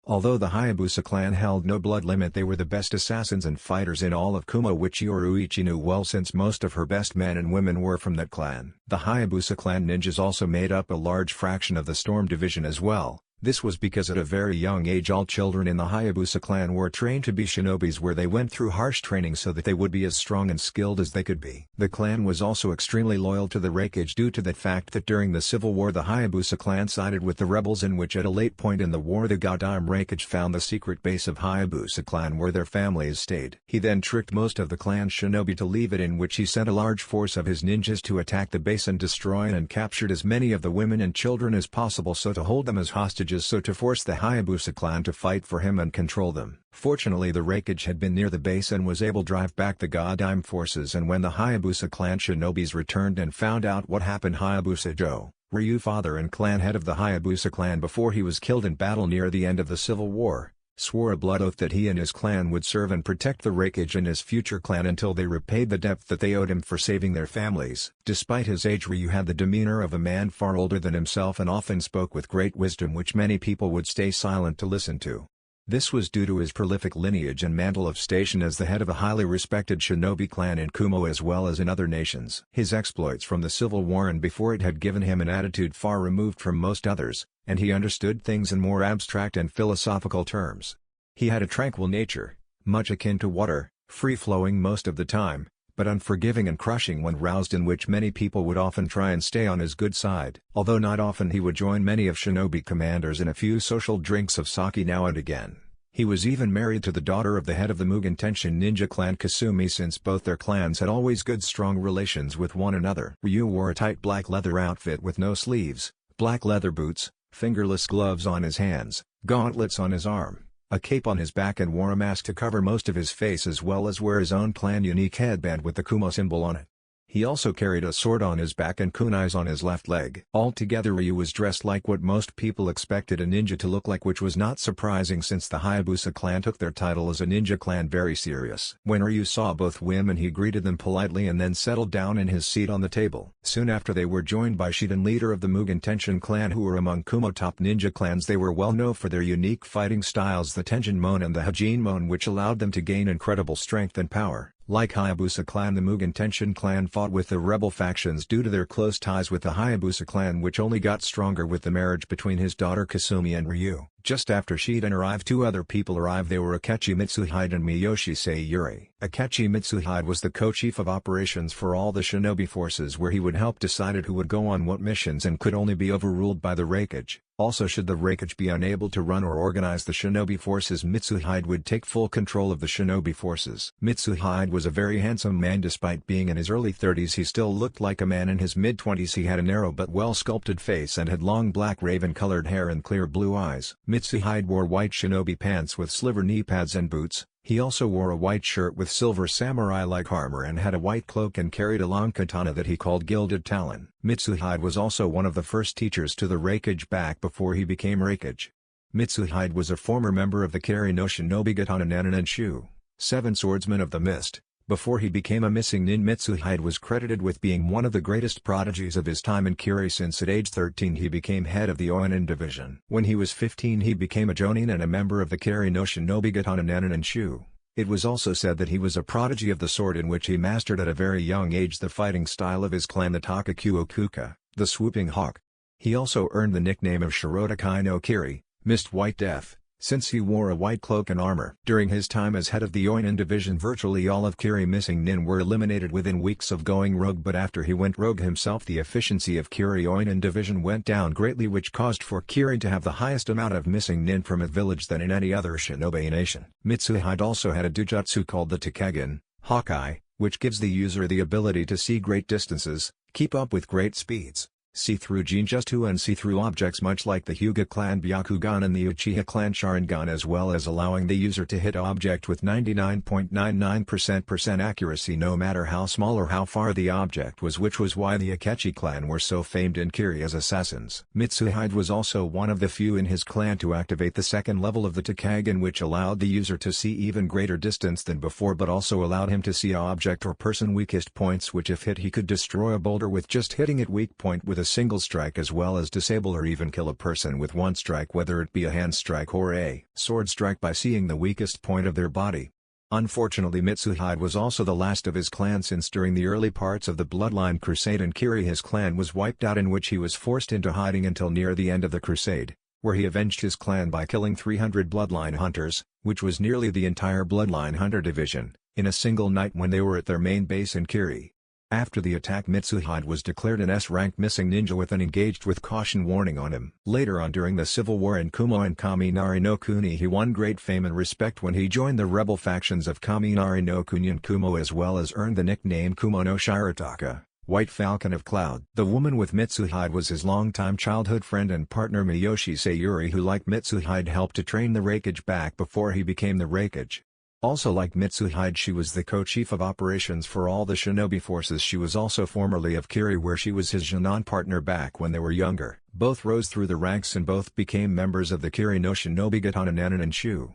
Although the Hayabusa clan held no blood limit, they were the best assassins and fighters in all of Kumo, which Yoruichi knew well since most of her best men and women were from that clan. The Hayabusa clan ninjas also made up a large fraction of the Storm division as well. This was because at a very young age all children in the Hayabusa clan were trained to be shinobis, where they went through harsh training so that they would be as strong and skilled as they could be. The clan was also extremely loyal to the Raikage due to the fact that during the civil war the Hayabusa clan sided with the rebels, in which at a late point in the war the Godime Raikage found the secret base of Hayabusa clan where their families stayed. He then tricked most of the clan shinobi to leave it, in which he sent a large force of his ninjas to attack the base and destroy and captured as many of the women and children as possible, so to hold them as hostages hostages so to force the Hayabusa clan to fight for him and control them. Fortunately the Raikage had been near the base and was able to drive back the Godime forces, and when the Hayabusa clan shinobis returned and found out what happened, Hayabusa Joe, Ryu, father and clan head of the Hayabusa clan before he was killed in battle near the end of the Civil War, swore a blood oath that he and his clan would serve and protect the Raikage and his future clan until they repaid the debt that they owed him for saving their families. Despite his age, Ryu had the demeanor of a man far older than himself and often spoke with great wisdom which many people would stay silent to listen to. This was due to his prolific lineage and mantle of station as the head of a highly respected shinobi clan in Kumo as well as in other nations. His exploits from the Civil War and before it had given him an attitude far removed from most others, and he understood things in more abstract and philosophical terms. He had a tranquil nature, much akin to water, free-flowing most of the time, but unforgiving and crushing when roused, in which many people would often try and stay on his good side. Although not often, he would join many of shinobi commanders in a few social drinks of sake now and again. He was even married to the daughter of the head of the Mugen Tenshin ninja clan Kasumi, since both their clans had always good strong relations with one another. Ryu wore a tight black leather outfit with no sleeves, black leather boots, fingerless gloves on his hands, gauntlets on his arm, a cape on his back, and wore a mask to cover most of his face, as well as wear his own clan unique headband with the Kumo symbol on it. He also carried a sword on his back and kunais on his left leg. Altogether Ryu was dressed like what most people expected a ninja to look like, which was not surprising since the Hayabusa clan took their title as a ninja clan very serious. When Ryu saw both women, he greeted them politely and then settled down in his seat on the table. Soon after they were joined by Shiden, leader of the Mugen Tenshin clan, who were among Kumo top ninja clans. They were well known for their unique fighting styles, the Tenjinmon and the Hajinmon, which allowed them to gain incredible strength and power. Like Hayabusa clan, the Mugen Tenshin clan fought with the rebel factions due to their close ties with the Hayabusa clan, which only got stronger with the marriage between his daughter Kasumi and Ryu. Just after Shiden arrived, two other people arrived. They were Akechi Mitsuhide and Miyoshi Seiyuri. Akechi Mitsuhide was the co-chief of operations for all the shinobi forces, where he would help decide who would go on what missions and could only be overruled by the Raikage. Also, should the Raikage be unable to run or organize the shinobi forces, Mitsuhide would take full control of the shinobi forces. Mitsuhide was a very handsome man. Despite being in his early 30s, he still looked like a man in his mid-20s. He had a narrow but well-sculpted face and had long black raven-colored hair and clear blue eyes. Mitsuhide wore white shinobi pants with sliver knee pads and boots. He also wore a white shirt with silver samurai-like armor and had a white cloak and carried a long katana that he called Gilded Talon. Mitsuhide was also one of the first teachers to the Raikage back before he became Raikage. Mitsuhide was a former member of the Kari no Shinobi Katana Nanan and Shu, Seven Swordsmen of the Mist. Before he became a missing nin, Mitsuhide was credited with being one of the greatest prodigies of his time in Kiri, since at age 13 he became head of the Oinin division. When he was 15 he became a Jonin and a member of the Kari no Shinobi Katana Nanan and Shu. It was also said that he was a prodigy of the sword, in which he mastered at a very young age the fighting style of his clan, the Takakyo Kuka, the Swooping Hawk. He also earned the nickname of Shirotakai no Kiri, Mist White Death, since he wore a white cloak and armor. During his time as head of the Oinin division, virtually all of Kiri missing nin were eliminated within weeks of going rogue, but after he went rogue himself, the efficiency of Kiri Oinin division went down greatly, which caused for Kiri to have the highest amount of missing nin from a village than in any other shinobi nation. Mitsuhide also had a dujutsu called the Takagen, Hawkeye, which gives the user the ability to see great distances, keep up with great speeds, see through Genjutsu and see through objects, much like the Hyuga clan Byakugan and the Uchiha clan Sharingan, as well as allowing the user to hit object with 99.99% accuracy no matter how small or how far the object was, which was why the Akechi clan were so famed in Kiri as assassins. Mitsuhide was also one of the few in his clan to activate the second level of the Takagen, which allowed the user to see even greater distance than before, but also allowed him to see object or person weakest points, which if hit he could destroy a boulder with just hitting it weak point with a single strike, as well as disable or even kill a person with one strike, whether it be a hand strike or a sword strike, by seeing the weakest point of their body. Unfortunately, Mitsuhide was also the last of his clan, since during the early parts of the Bloodline Crusade in Kiri his clan was wiped out, in which he was forced into hiding until near the end of the crusade, where he avenged his clan by killing 300 Bloodline Hunters, which was nearly the entire Bloodline Hunter division, in a single night when they were at their main base in Kiri. After the attack, Mitsuhide was declared an S-rank missing ninja with an engaged with caution warning on him. Later on, during the civil war in Kumo and Kaminari no Kuni, he won great fame and respect when he joined the rebel factions of Kaminari no Kuni and Kumo, as well as earned the nickname Kumo no Shirataka, White Falcon of Cloud. The woman with Mitsuhide was his longtime childhood friend and partner Miyoshi Sayuri, who like Mitsuhide helped to train the Raikage back before he became the Raikage. Also like Mitsuhide, she was the co-chief of operations for all the shinobi forces. She was also formerly of Kiri, where she was his Jonin partner back when they were younger. Both rose through the ranks and both became members of the Kiri no Shinobi Gatan Nanan and Shu.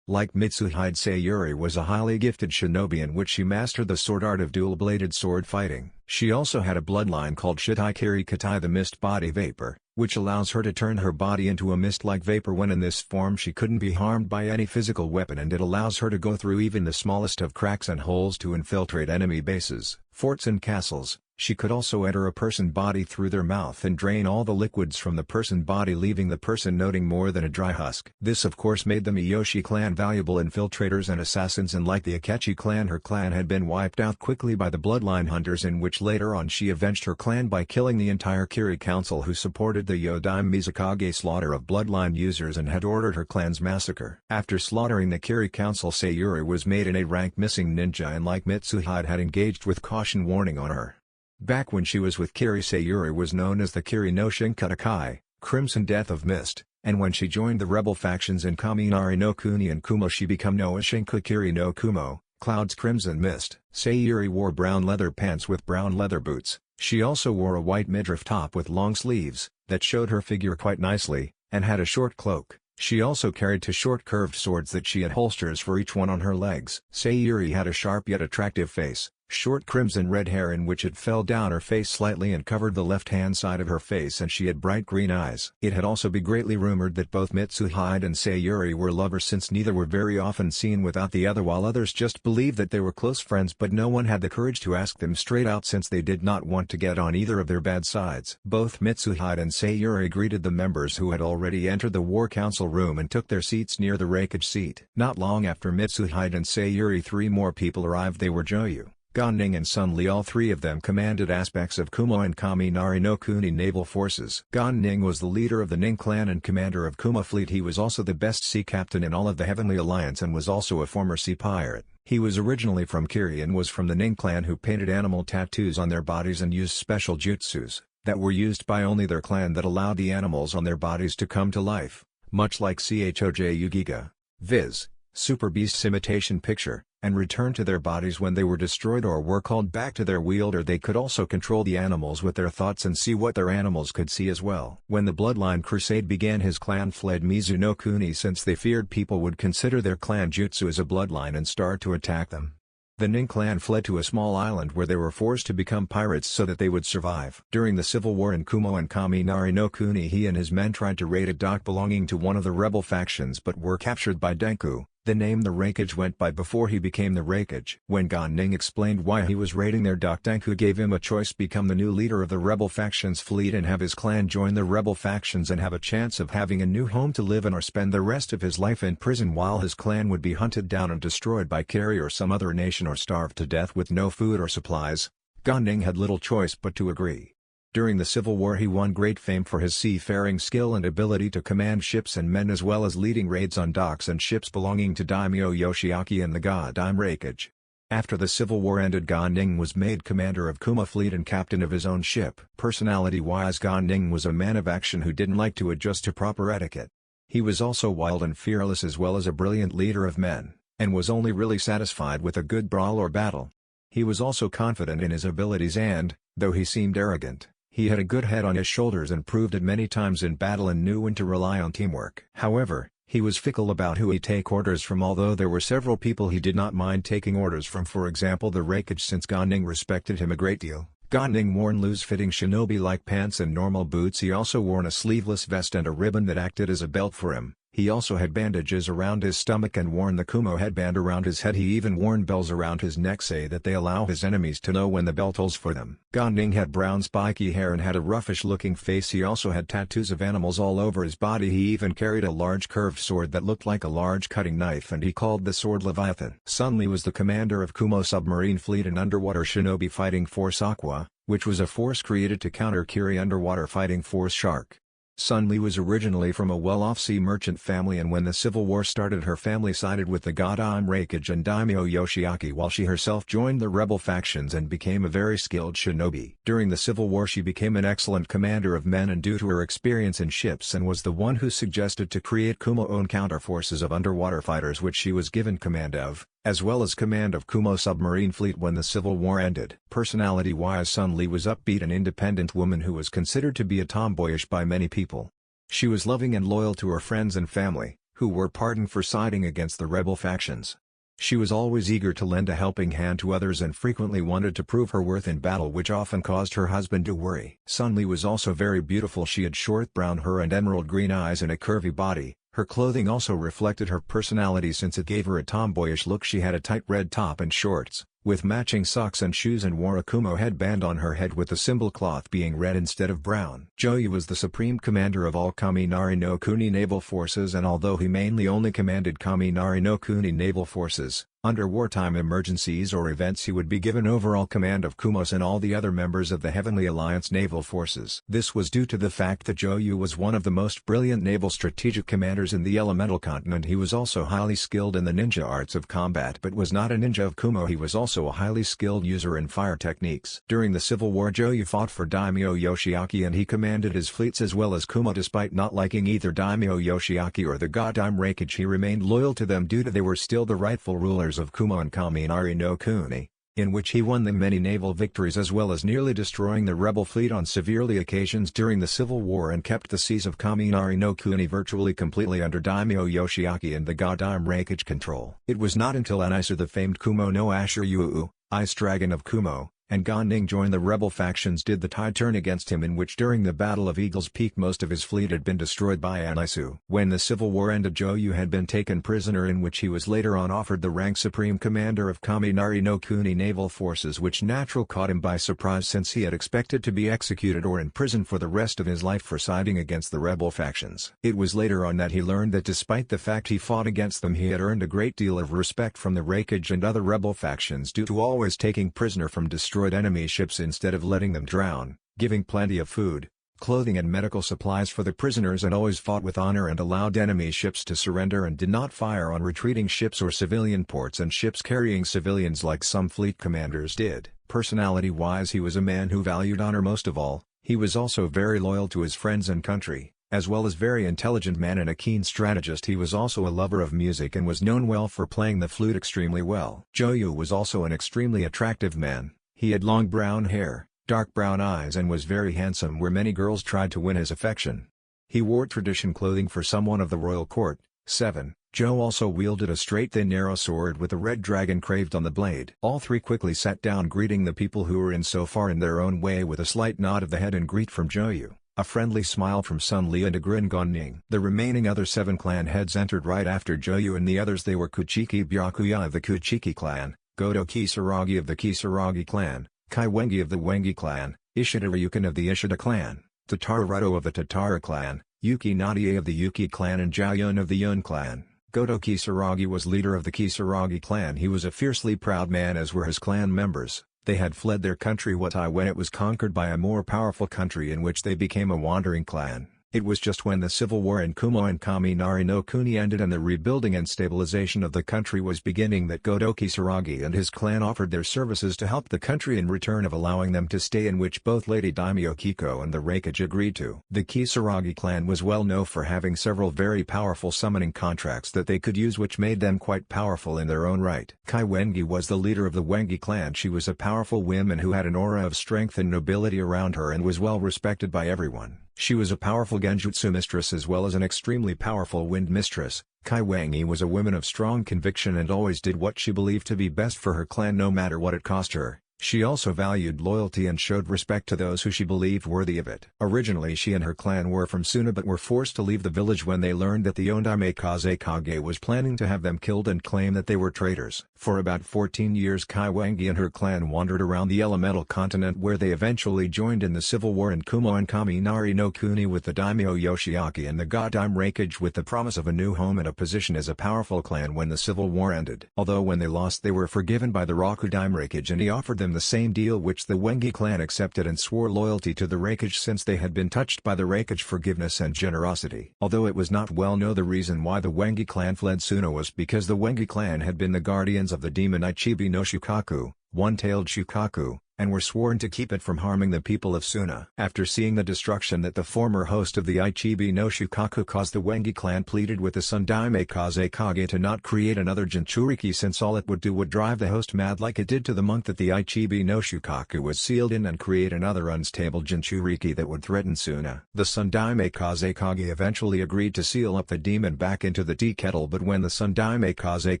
Like Mitsuhide, Sayuri was a highly gifted shinobi in which she mastered the sword art of dual-bladed sword fighting. She also had a bloodline called Shitai Kiri Katai, the mist body vapor, which allows her to turn her body into a mist-like vapor. When in this form she couldn't be harmed by any physical weapon, and it allows her to go through even the smallest of cracks and holes to infiltrate enemy bases, forts and castles. She could also enter a person body through their mouth and drain all the liquids from the person body, leaving the person noting more than a dry husk. This of course made the Miyoshi clan valuable infiltrators and assassins, and like the Akechi clan, her clan had been wiped out quickly by the bloodline hunters, in which later on she avenged her clan by killing the entire Kiri council who supported the Yodaime Mizukage slaughter of bloodline users and had ordered her clan's massacre. After slaughtering the Kiri council, Sayuri was made an A-rank missing ninja, and like Mitsuhide had engaged with caution warning on her. Back when she was with Kiri, Sayuri was known as the Kiri no Shinkatakai, Crimson Death of Mist, and when she joined the rebel factions in Kaminari no Kuni and Kumo, she became Noa Shinku Kiri no Kumo, Cloud's Crimson Mist. Sayuri wore brown leather pants with brown leather boots. She also wore a white midriff top with long sleeves, that showed her figure quite nicely, and had a short cloak. She also carried two short curved swords that she had holsters for each one on her legs. Sayuri had a sharp yet attractive face, short crimson red hair in which it fell down her face slightly and covered the left-hand side of her face, and she had bright green eyes. It had also been greatly rumored that both Mitsuhide and Sayuri were lovers, since neither were very often seen without the other, while others just believed that they were close friends, but no one had the courage to ask them straight out since they did not want to get on either of their bad sides. Both Mitsuhide and Sayuri greeted the members who had already entered the war council room and took their seats near the Raikage seat. Not long after Mitsuhide and Sayuri, three more people arrived. They were Joyu, Ganning and Sun Li. All three of them commanded aspects of Kumo and Kaminari no Kuni naval forces. Ganning was the leader of the Ning clan and commander of Kumo fleet. He was also the best sea captain in all of the Heavenly Alliance and was also a former sea pirate. He was originally from Kiri and was from the Ning clan, who painted animal tattoos on their bodies and used special jutsus that were used by only their clan that allowed the animals on their bodies to come to life, much like Choj Yugiga, viz. Super Beast's imitation picture, and return to their bodies when they were destroyed or were called back to their wielder. They could also control the animals with their thoughts and see what their animals could see as well. When the Bloodline Crusade began, his clan fled Mizu no Kuni since they feared people would consider their clan jutsu as a bloodline and start to attack them. The Ning clan fled to a small island where they were forced to become pirates so that they would survive. During the civil war in Kumo and Kaminari no Kuni, he and his men tried to raid a dock belonging to one of the rebel factions but were captured by Denku, the name the Raikage went by before he became the Raikage. When Ganning explained why he was raiding their dock, Denku gave him a choice: become the new leader of the rebel faction's fleet and have his clan join the rebel factions and have a chance of having a new home to live in, or spend the rest of his life in prison while his clan would be hunted down and destroyed by Kiri or some other nation, or starve to death with no food or supplies. Ganning had little choice but to agree. During the Civil War he won great fame for his seafaring skill and ability to command ships and men, as well as leading raids on docks and ships belonging to Daimyo Yoshiaki and the Godaime Raikage. After the Civil War ended, Ganning was made commander of Kumo fleet and captain of his own ship. Personality-wise, Ganning was a man of action who didn't like to adjust to proper etiquette. He was also wild and fearless, as well as a brilliant leader of men, and was only really satisfied with a good brawl or battle. He was also confident in his abilities and, though he seemed arrogant, he had a good head on his shoulders and proved it many times in battle and knew when to rely on teamwork. However, he was fickle about who he take orders from, although there were several people he did not mind taking orders from, for example the Raikage, since Ganning respected him a great deal. Ganning wore loose-fitting shinobi-like pants and normal boots. He also wore a sleeveless vest and a ribbon that acted as a belt for him. He also had bandages around his stomach and worn the Kumo headband around his head. He even worn bells around his neck, say that they allow his enemies to know when the bell tolls for them. Ganning had brown spiky hair and had a roughish-looking face. He also had tattoos of animals all over his body. He even carried a large curved sword that looked like a large cutting knife, and he called the sword Leviathan. Sun Li was the commander of Kumo submarine fleet and underwater shinobi fighting force Aqua, which was a force created to counter Kiri underwater fighting force Shark. Sun Li was originally from a well-off sea merchant family, and when the civil war started her family sided with the godam Raikage and daimyo Yoshiaki, while she herself joined the rebel factions and became a very skilled shinobi. During the civil war she became an excellent commander of men, and due to her experience in ships and was the one who suggested to create Kumo-own counterforces of underwater fighters which she was given command of, as well as command of Kumo submarine fleet when the civil war ended. Personality-wise, Sun Li was upbeat and independent woman who was considered to be a tomboyish by many people. She was loving and loyal to her friends and family, who were pardoned for siding against the rebel factions. She was always eager to lend a helping hand to others and frequently wanted to prove her worth in battle, which often caused her husband to worry. Sun Li was also very beautiful. She had short brown hair and emerald green eyes and a curvy body. Her clothing also reflected her personality since it gave her a tomboyish look. She had a tight red top and shorts, with matching socks and shoes, and wore a Kumo headband on her head with the symbol cloth being red instead of brown. Joyu was the supreme commander of all Kaminari no Kuni naval forces, and although he mainly only commanded Kaminari no Kuni naval forces, under wartime emergencies or events he would be given overall command of Kumos and all the other members of the Heavenly Alliance naval forces. This was due to the fact that Joyu was one of the most brilliant naval strategic commanders in the elemental continent. He was also highly skilled in the ninja arts of combat, but was not a ninja of Kumo. He was also a highly skilled user in fire techniques. During the Civil War, Joyu fought for Daimyo Yoshiaki and he commanded his fleets as well as Kumo. Despite not liking either Daimyo Yoshiaki or the godam Raikage, he remained loyal to them due to they were still the rightful rulers of Kumo and Kaminari no Kuni, in which he won them many naval victories as well as nearly destroying the rebel fleet on severely occasions during the Civil War, and kept the seas of Kaminari no Kuni virtually completely under Daimyo Yoshiaki and the godam Raikage control. It was not until Anisu, the famed Kumo no Ashiryu, Ice Dragon of Kumo, and Gan Ning joined the rebel factions did the tide turn against him, in which during the Battle of Eagle's Peak most of his fleet had been destroyed by Anisu. When the Civil War ended, Joyu had been taken prisoner, in which he was later on offered the rank Supreme Commander of Kaminari no Kuni naval forces, which naturally caught him by surprise since he had expected to be executed or in prison for the rest of his life for siding against the rebel factions. It was later on that he learned that despite the fact he fought against them, he had earned a great deal of respect from the Raikage and other rebel factions due to always taking prisoner from destroyed enemy ships instead of letting them drown, giving plenty of food, clothing and medical supplies for the prisoners, and always fought with honor and allowed enemy ships to surrender and did not fire on retreating ships or civilian ports and ships carrying civilians like some fleet commanders did. Personality-wise, he was a man who valued honor most of all. He was also very loyal to his friends and country, as well as very intelligent man and a keen strategist. He was also a lover of music and was known well for playing the flute extremely well. Joyu was also an extremely attractive man. He had long brown hair, dark brown eyes, and was very handsome, where many girls tried to win his affection. He wore tradition clothing for someone of the royal court. 7. Joe also wielded a straight thin narrow sword with a red dragon carved on the blade. All three quickly sat down, greeting the people who were in so far in their own way with a slight nod of the head and greet from Joyu, a friendly smile from Sun Li, and a grin Gan Ning. The remaining other 7 clan heads entered right after Joyu and the others. They were Kuchiki Byakuya of the Kuchiki clan, Godo Kisaragi of the Kisaragi clan, Kai Wengi of the Wengi clan, Ishida Ryukin of the Ishida clan, Tataru Rato of the Tatara clan, Yuki Nadia of the Yuki clan, and Zhao Yun of the Yun clan. Godo Kisaragi was leader of the Kisaragi clan. He was a fiercely proud man, as were his clan members. They had fled their country Watai when it was conquered by a more powerful country, in which they became a wandering clan. It was just when the civil war in Kumo and Kaminari no Kuni ended and the rebuilding and stabilization of the country was beginning that Godo Kisaragi and his clan offered their services to help the country in return of allowing them to stay, in which both Lady Daimyo Kiko and the Raikage agreed to. The Kisaragi clan was well known for having several very powerful summoning contracts that they could use, which made them quite powerful in their own right. Kai Wengi was the leader of the Wengi clan. She was a powerful woman who had an aura of strength and nobility around her and was well respected by everyone. She was a powerful genjutsu mistress as well as an extremely powerful wind mistress. Kai Wengi was a woman of strong conviction and always did what she believed to be best for her clan no matter what it cost her. She also valued loyalty and showed respect to those who she believed worthy of it. Originally she and her clan were from Suna, but were forced to leave the village when they learned that the Ondaime Kazekage was planning to have them killed and claim that they were traitors. For about 14 years Kai Wengi and her clan wandered around the elemental continent, where they eventually joined in the civil war in Kumo and Kaminari no Kuni with the Daimyo Yoshiaki and the godam Raikage, with the promise of a new home and a position as a powerful clan when the civil war ended. Although when they lost they were forgiven by the Rakudime Raikage, and he offered them them the same deal which the Wengi clan accepted and swore loyalty to the Raikage since they had been touched by the Raikage forgiveness and generosity. Although it was not well known the reason why the Wengi clan fled Suna was because the Wengi clan had been the guardians of the demon Ichibi no Shukaku, one-tailed Shukaku, and were sworn to keep it from harming the people of Suna. After seeing the destruction that the former host of the Ichibi no Shukaku caused, the Wengi clan pleaded with the Sun Daimekase Kage to not create another Jinchuriki since all it would do would drive the host mad like it did to the monk that the Ichibi no Shukaku was sealed in and create another unstable Jinchuriki that would threaten Suna. The Sun Daimekase Kage eventually agreed to seal up the demon back into the tea kettle, but when the Sun Daimekase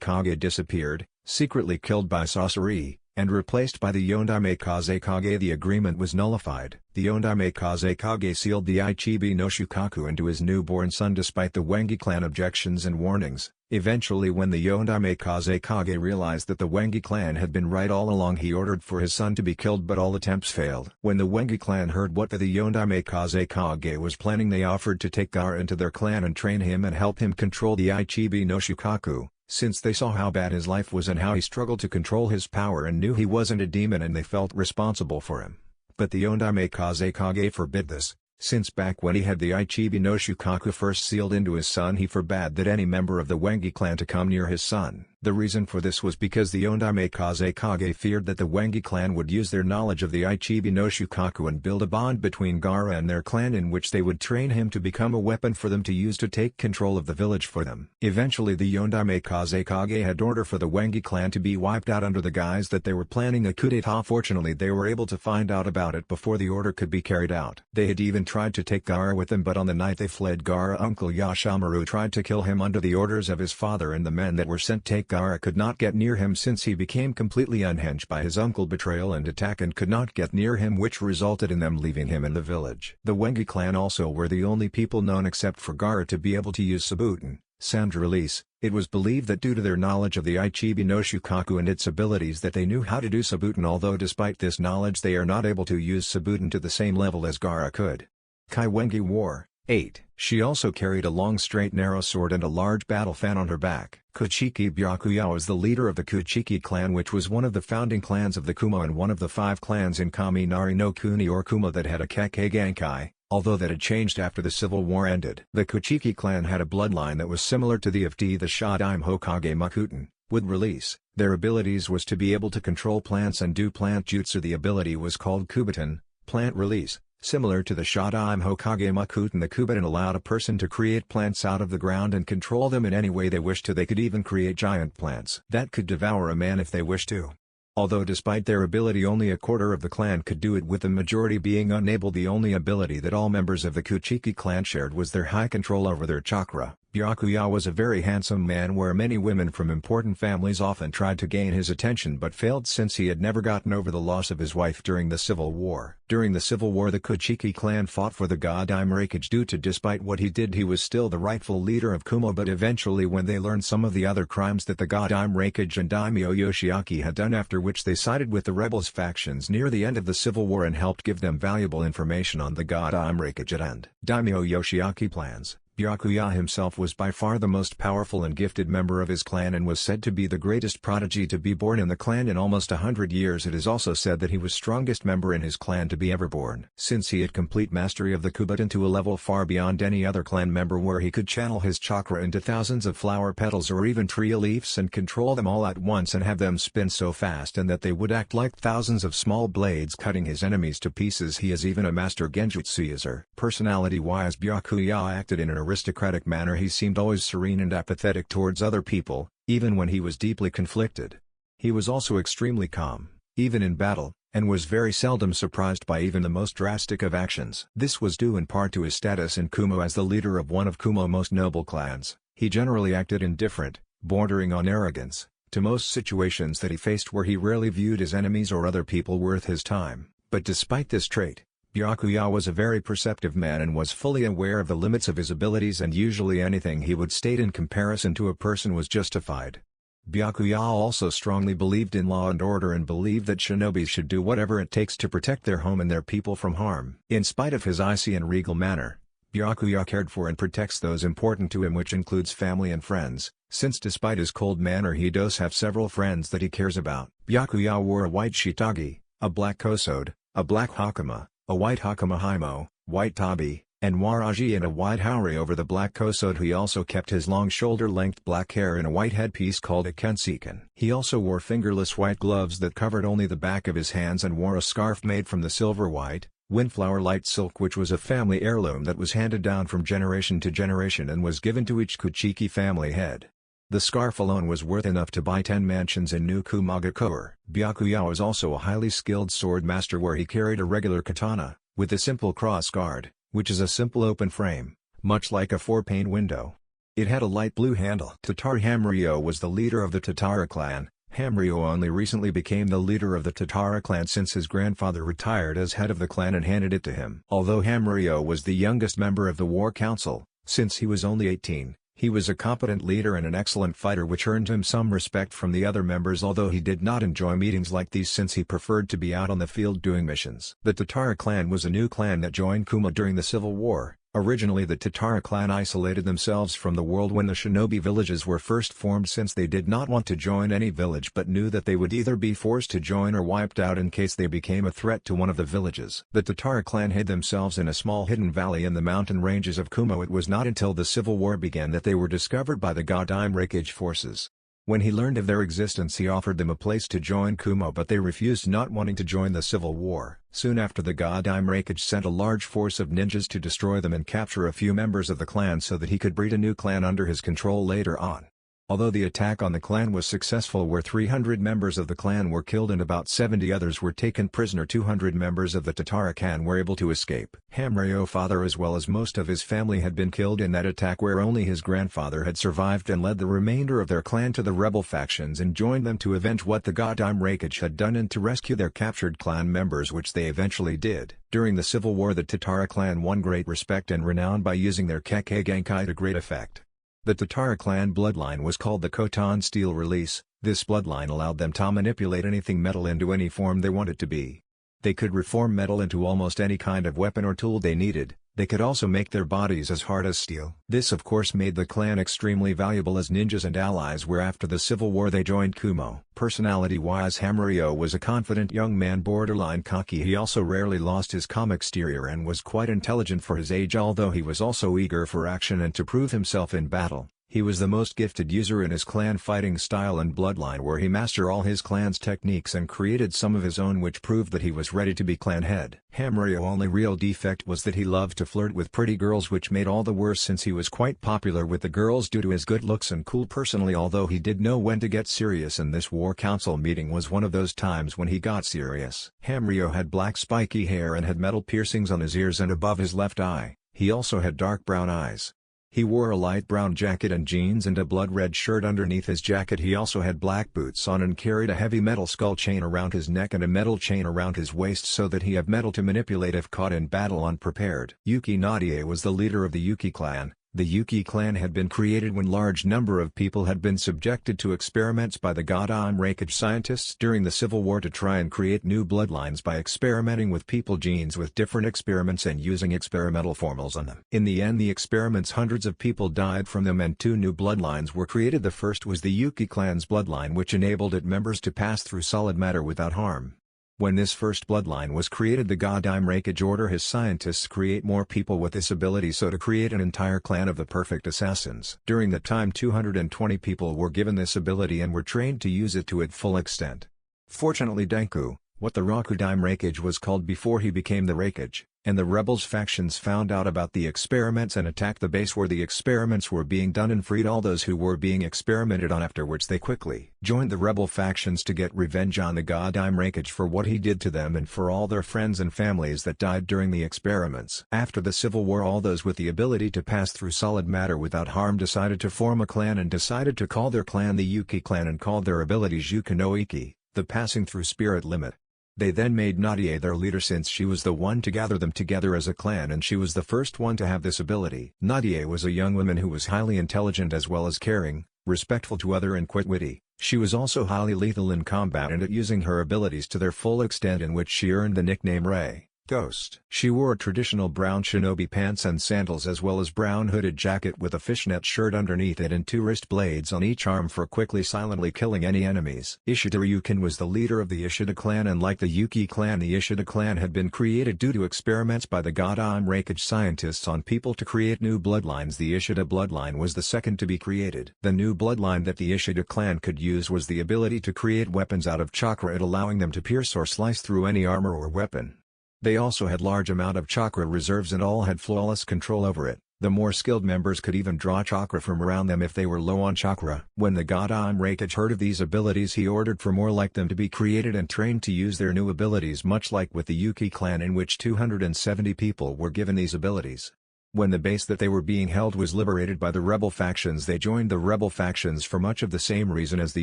Kage disappeared, secretly killed by Sasori, and replaced by the Yondaimekase Kage, the agreement was nullified. The Yondaimekase Kage sealed the Ichibi no Shukaku into his newborn son despite the Wengi clan objections and warnings. Eventually, when the Yondaimekase Kage realized that the Wengi clan had been right all along, he ordered for his son to be killed, but all attempts failed. When the Wengi clan heard what the Yondaimekase Kage was planning, they offered to take Gaara into their clan and train him and help him control the Ichibi no Shukaku, since they saw how bad his life was and how he struggled to control his power and knew he wasn't a demon and they felt responsible for him. But the Yondaimekase Kage forbid this, since back when he had the Ichibi no Shukaku first sealed into his son, he forbade that any member of the Wengi clan to come near his son. The reason for this was because the Yondaimekase Kage feared that the Wengi clan would use their knowledge of the Ichibi no Shukaku and build a bond between Gaara and their clan in which they would train him to become a weapon for them to use to take control of the village for them. Eventually, the Yondaimekase Kage had order for the Wengi clan to be wiped out under the guise that they were planning a coup d'etat. Fortunately, they were able to find out about it before the order could be carried out. They had even tried to take Gaara with them, but on the night they fled, Gaara uncle Yashamaru tried to kill him under the orders of his father, and the men that were sent to take Gaara could not get near him since he became completely unhinged by his uncle's betrayal and attack and could not get near him, which resulted in them leaving him in the village. The Wengi clan also were the only people known except for Gaara to be able to use Sabuton, sound release. It was believed that due to their knowledge of the Ichibi no Shukaku and its abilities that they knew how to do Sabuton, although despite this knowledge they are not able to use Sabuton to the same level as Gaara could. Kai Wengi War 8. She also carried a long straight narrow sword and a large battle fan on her back. Kuchiki Byakuya was the leader of the Kuchiki clan, which was one of the founding clans of the Kumo and one of the 5 clans in Kaminari no Kuni or Kumo that had a Kekkei Genkai, although that had changed after the civil war ended. The Kuchiki clan had a bloodline that was similar to the of the Shodaime Hokage Makuten. With release, their abilities was to be able to control plants and do plant jutsu. The ability was called Kubitan, plant release. Similar to the Shodaime Hokage Makuten, the Kubitan allowed a person to create plants out of the ground and control them in any way they wished to. They could even create giant plants that could devour a man if they wished to. Although despite their ability only a quarter of the clan could do it, with the majority being unable, the only ability that all members of the Kuchiki clan shared was their high control over their chakra. Byakuya was a very handsome man where many women from important families often tried to gain his attention but failed since he had never gotten over the loss of his wife during the Civil War. During the Civil War, the Kuchiki clan fought for the Godime Raikage. Due to despite what he did, he was still the rightful leader of Kumo, but eventually when they learned some of the other crimes that the Godime Raikage and Daimyo Yoshiaki had done, after which they sided with the rebels factions near the end of the Civil War and helped give them valuable information on the Godime Raikage and Daimyo Yoshiaki plans. Byakuya himself was by far the most powerful and gifted member of his clan and was said to be the greatest prodigy to be born in the clan in almost 100 years. It is also said that he was strongest member in his clan to be ever born, since he had complete mastery of the Kubitan to a level far beyond any other clan member, where he could channel his chakra into thousands of flower petals or even tree leaves and control them all at once and have them spin so fast and that they would act like thousands of small blades cutting his enemies to pieces. He is even a master genjutsu user. Personality-wise, Byakuya acted in an aristocratic manner. He seemed always serene and apathetic towards other people, even when he was deeply conflicted. He was also extremely calm, even in battle, and was very seldom surprised by even the most drastic of actions. This was due in part to his status in Kumo as the leader of one of Kumo's most noble clans. He generally acted indifferent, bordering on arrogance, to most situations that he faced, where he rarely viewed his enemies or other people worth his time. But despite this trait, Byakuya was a very perceptive man and was fully aware of the limits of his abilities, and usually anything he would state in comparison to a person was justified. Byakuya also strongly believed in law and order and believed that shinobi should do whatever it takes to protect their home and their people from harm. In spite of his icy and regal manner, Byakuya cared for and protects those important to him, which includes family and friends, since despite his cold manner he does have several friends that he cares about. Byakuya wore a white shitage, a black Kosode, a black Hakama, a white Hakama Himo, white Tabi, and Waraji and a white Haori over the black Kosode. He also kept his long shoulder-length black hair in a white headpiece called a kensiken. He also wore fingerless white gloves that covered only the back of his hands and wore a scarf made from the silver-white, windflower light silk, which was a family heirloom that was handed down from generation to generation and was given to each Kuchiki family head. The scarf alone was worth enough to buy 10 mansions in New Kumogakure. Byakuya was also a highly skilled sword master, where he carried a regular katana, with a simple cross guard, which is a simple open frame, much like a 4-pane window. It had a light blue handle. Tatari Hamryo was the leader of the Tatara clan. Hamryo only recently became the leader of the Tatara clan since his grandfather retired as head of the clan and handed it to him. Although Hamryo was the youngest member of the war council, since he was only 18, he was a competent leader and an excellent fighter, which earned him some respect from the other members, although he did not enjoy meetings like these since he preferred to be out on the field doing missions. The Tatara clan was a new clan that joined Kumo during the Civil War. Originally, the Tatara clan isolated themselves from the world when the shinobi villages were first formed, since they did not want to join any village but knew that they would either be forced to join or wiped out in case they became a threat to one of the villages. The Tatara clan hid themselves in a small hidden valley in the mountain ranges of Kumo. It was not until the Civil War began that they were discovered by the Raikage forces. When he learned of their existence, he offered them a place to join Kumo, but they refused, not wanting to join the Civil War. Soon after, the Raikage sent a large force of ninjas to destroy them and capture a few members of the clan so that he could breed a new clan under his control later on. Although the attack on the clan was successful, where 300 members of the clan were killed and about 70 others were taken prisoner, 200 members of the Tatara clan were able to escape. Hamryo's father as well as most of his family had been killed in that attack, where only his grandfather had survived and led the remainder of their clan to the rebel factions and joined them to avenge what the Raikage had done and to rescue their captured clan members, which they eventually did. During the Civil War, the Tatara clan won great respect and renown by using their Kekkei Genkai to great effect. The Tatara clan bloodline was called the Khotan Steel Release. This bloodline allowed them to manipulate anything metal into any form they wanted to be. They could reform metal into almost any kind of weapon or tool they needed. They could also make their bodies as hard as steel. This of course made the clan extremely valuable as ninjas and allies, where after the Civil War they joined Kumo. Personality-wise, Hamryo was a confident young man, borderline cocky. He also rarely lost his calm exterior and was quite intelligent for his age, although he was also eager for action and to prove himself in battle. He was the most gifted user in his clan fighting style and bloodline, where he mastered all his clan's techniques and created some of his own, which proved that he was ready to be clan head. Hamryo's only real defect was that he loved to flirt with pretty girls, which made all the worse since he was quite popular with the girls due to his good looks and cool personality, although he did know when to get serious, and this war council meeting was one of those times when he got serious. Hamryo had black spiky hair and had metal piercings on his ears and above his left eye. He also had dark brown eyes. He wore a light brown jacket and jeans and a blood-red shirt underneath his jacket. He also had black boots on and carried a heavy metal skull chain around his neck and a metal chain around his waist so that he had metal to manipulate if caught in battle unprepared. Yuki Nadia was the leader of the Yuki clan. The Yuki clan had been created when large number of people had been subjected to experiments by the Raikage scientists during the Civil War to try and create new bloodlines by experimenting with people genes with different experiments and using experimental formulas on them. In the end, the experiments, hundreds of people died from them and 2 new bloodlines were created. The first was the Yuki clan's bloodline, which enabled its members to pass through solid matter without harm. When this first bloodline was created, the Raikage ordered his scientists create more people with this ability, so to create an entire clan of the perfect assassins. During that time, 220 people were given this ability and were trained to use it to its full extent. Fortunately, Denku, what the Raikage was called before he became the Raikage, and the rebels factions found out about the experiments and attacked the base where the experiments were being done and freed all those who were being experimented on. Afterwards, they quickly joined the rebel factions to get revenge on the Raikage for what he did to them and for all their friends and families that died during the experiments. After the Civil War, all those with the ability to pass through solid matter without harm decided to form a clan and decided to call their clan the Yuki clan and called their abilities Yuki no Iki, the passing through spirit limit. They then made Nadia their leader, since she was the one to gather them together as a clan and she was the first one to have this ability. Nadia was a young woman who was highly intelligent as well as caring, respectful to others and quite witty. She was also highly lethal in combat and at using her abilities to their full extent, in which she earned the nickname Ray. Ghost. She wore traditional brown shinobi pants and sandals as well as brown hooded jacket with a fishnet shirt underneath it and 2 wrist blades on each arm for quickly silently killing any enemies. Ishida Ryukin was the leader of the Ishida clan, and like the Yuki clan, the Ishida clan had been created due to experiments by the god Raikage scientists on people to create new bloodlines. The Ishida bloodline was the second to be created. The new bloodline that the Ishida clan could use was the ability to create weapons out of chakra, it allowing them to pierce or slice through any armor or weapon. They also had large amount of chakra reserves and all had flawless control over it. The more skilled members could even draw chakra from around them if they were low on chakra. When the god Raikage heard of these abilities, he ordered for more like them to be created and trained to use their new abilities, much like with the Yuki clan, in which 270 people were given these abilities. When the base that they were being held was liberated by the rebel factions, they joined the rebel factions for much of the same reason as the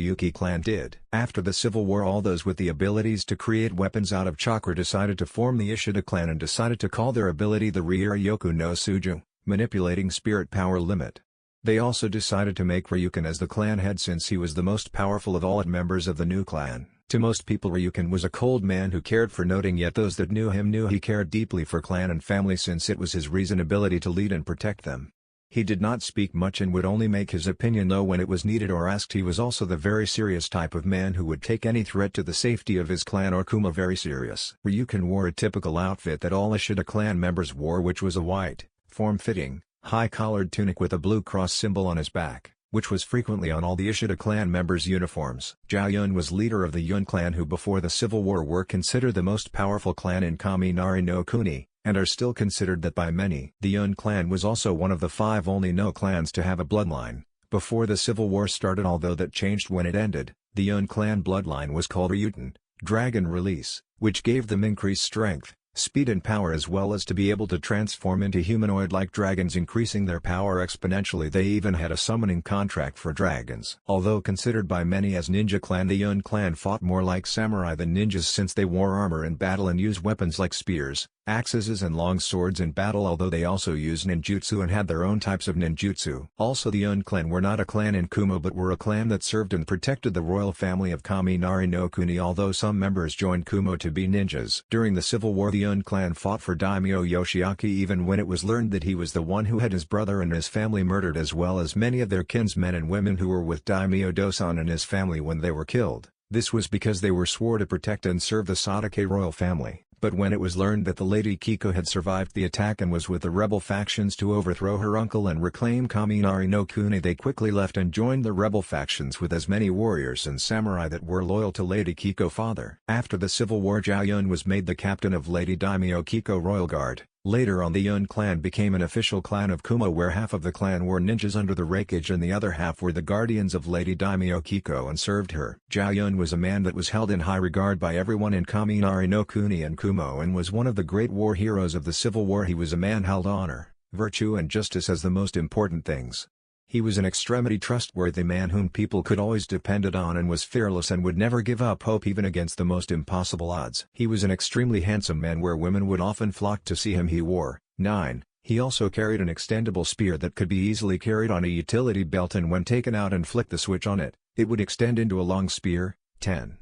Yuki clan did. After the civil war, all those with the abilities to create weapons out of chakra decided to form the Ishida clan and decided to call their ability the Ryuryoku no Suju, manipulating spirit power limit. They also decided to make Ryukin as the clan head, since he was the most powerful of all members of the new clan. To most people, Ryukin was a cold man who cared for nothing, yet those that knew him knew he cared deeply for clan and family, since it was his ability to lead and protect them. He did not speak much and would only make his opinion known when it was needed or asked. He was also the very serious type of man who would take any threat to the safety of his clan or Kumo very serious. Ryukin wore a typical outfit that all Ishida clan members wore, which was a white, form-fitting, high-collared tunic with a blue cross symbol on his back, which was frequently on all the Ishida clan members' uniforms. Zhao Yun was leader of the Yun clan, who before the civil war were considered the most powerful clan in Kaminari no Kuni, and are still considered that by many. The Yun clan was also one of the 5 only no clans to have a bloodline before the civil war started, although that changed when it ended. The Yun clan bloodline was called Ryuten, Dragon Release, which gave them increased strength, speed and power, as well as to be able to transform into humanoid-like dragons, increasing their power exponentially. They even had a summoning contract for dragons. Although considered by many as ninja clan, the Yun clan fought more like samurai than ninjas, since they wore armor in battle and used weapons like spears, axes and long swords in battle, although they also used ninjutsu and had their own types of ninjutsu. Also, the Yun clan were not a clan in Kumo, but were a clan that served and protected the royal family of Kaminari no Kuni, although some members joined Kumo to be ninjas. During the civil war, the Yun clan fought for Daimyo Yoshiaki even when it was learned that he was the one who had his brother and his family murdered, as well as many of their kinsmen and women who were with Daimyo Dosan and his family when they were killed. This was because they were swore to protect and serve the Sasuke royal family. But when it was learned that the Lady Kiko had survived the attack and was with the rebel factions to overthrow her uncle and reclaim Kaminari no Kuni, they quickly left and joined the rebel factions with as many warriors and samurai that were loyal to Lady Kiko's father. After the civil war, Zhao Yun was made the captain of Lady Daimyo Kiko Royal Guard. Later on, the Yun clan became an official clan of Kumo, where half of the clan were ninjas under the Raikage and the other half were the guardians of Lady Daimyo Kiko and served her. Zhao Yun was a man that was held in high regard by everyone in Kaminari no Kuni and Kumo, and was one of the great war heroes of the civil war. He was a man held honor, virtue and justice as the most important things. He was an extremely trustworthy man whom people could always depend on, and was fearless and would never give up hope even against the most impossible odds. He was an extremely handsome man where women would often flock to see him. He wore 9. He also carried an extendable spear that could be easily carried on a utility belt, and when taken out and flicked the switch on it, it would extend into a long spear. 10.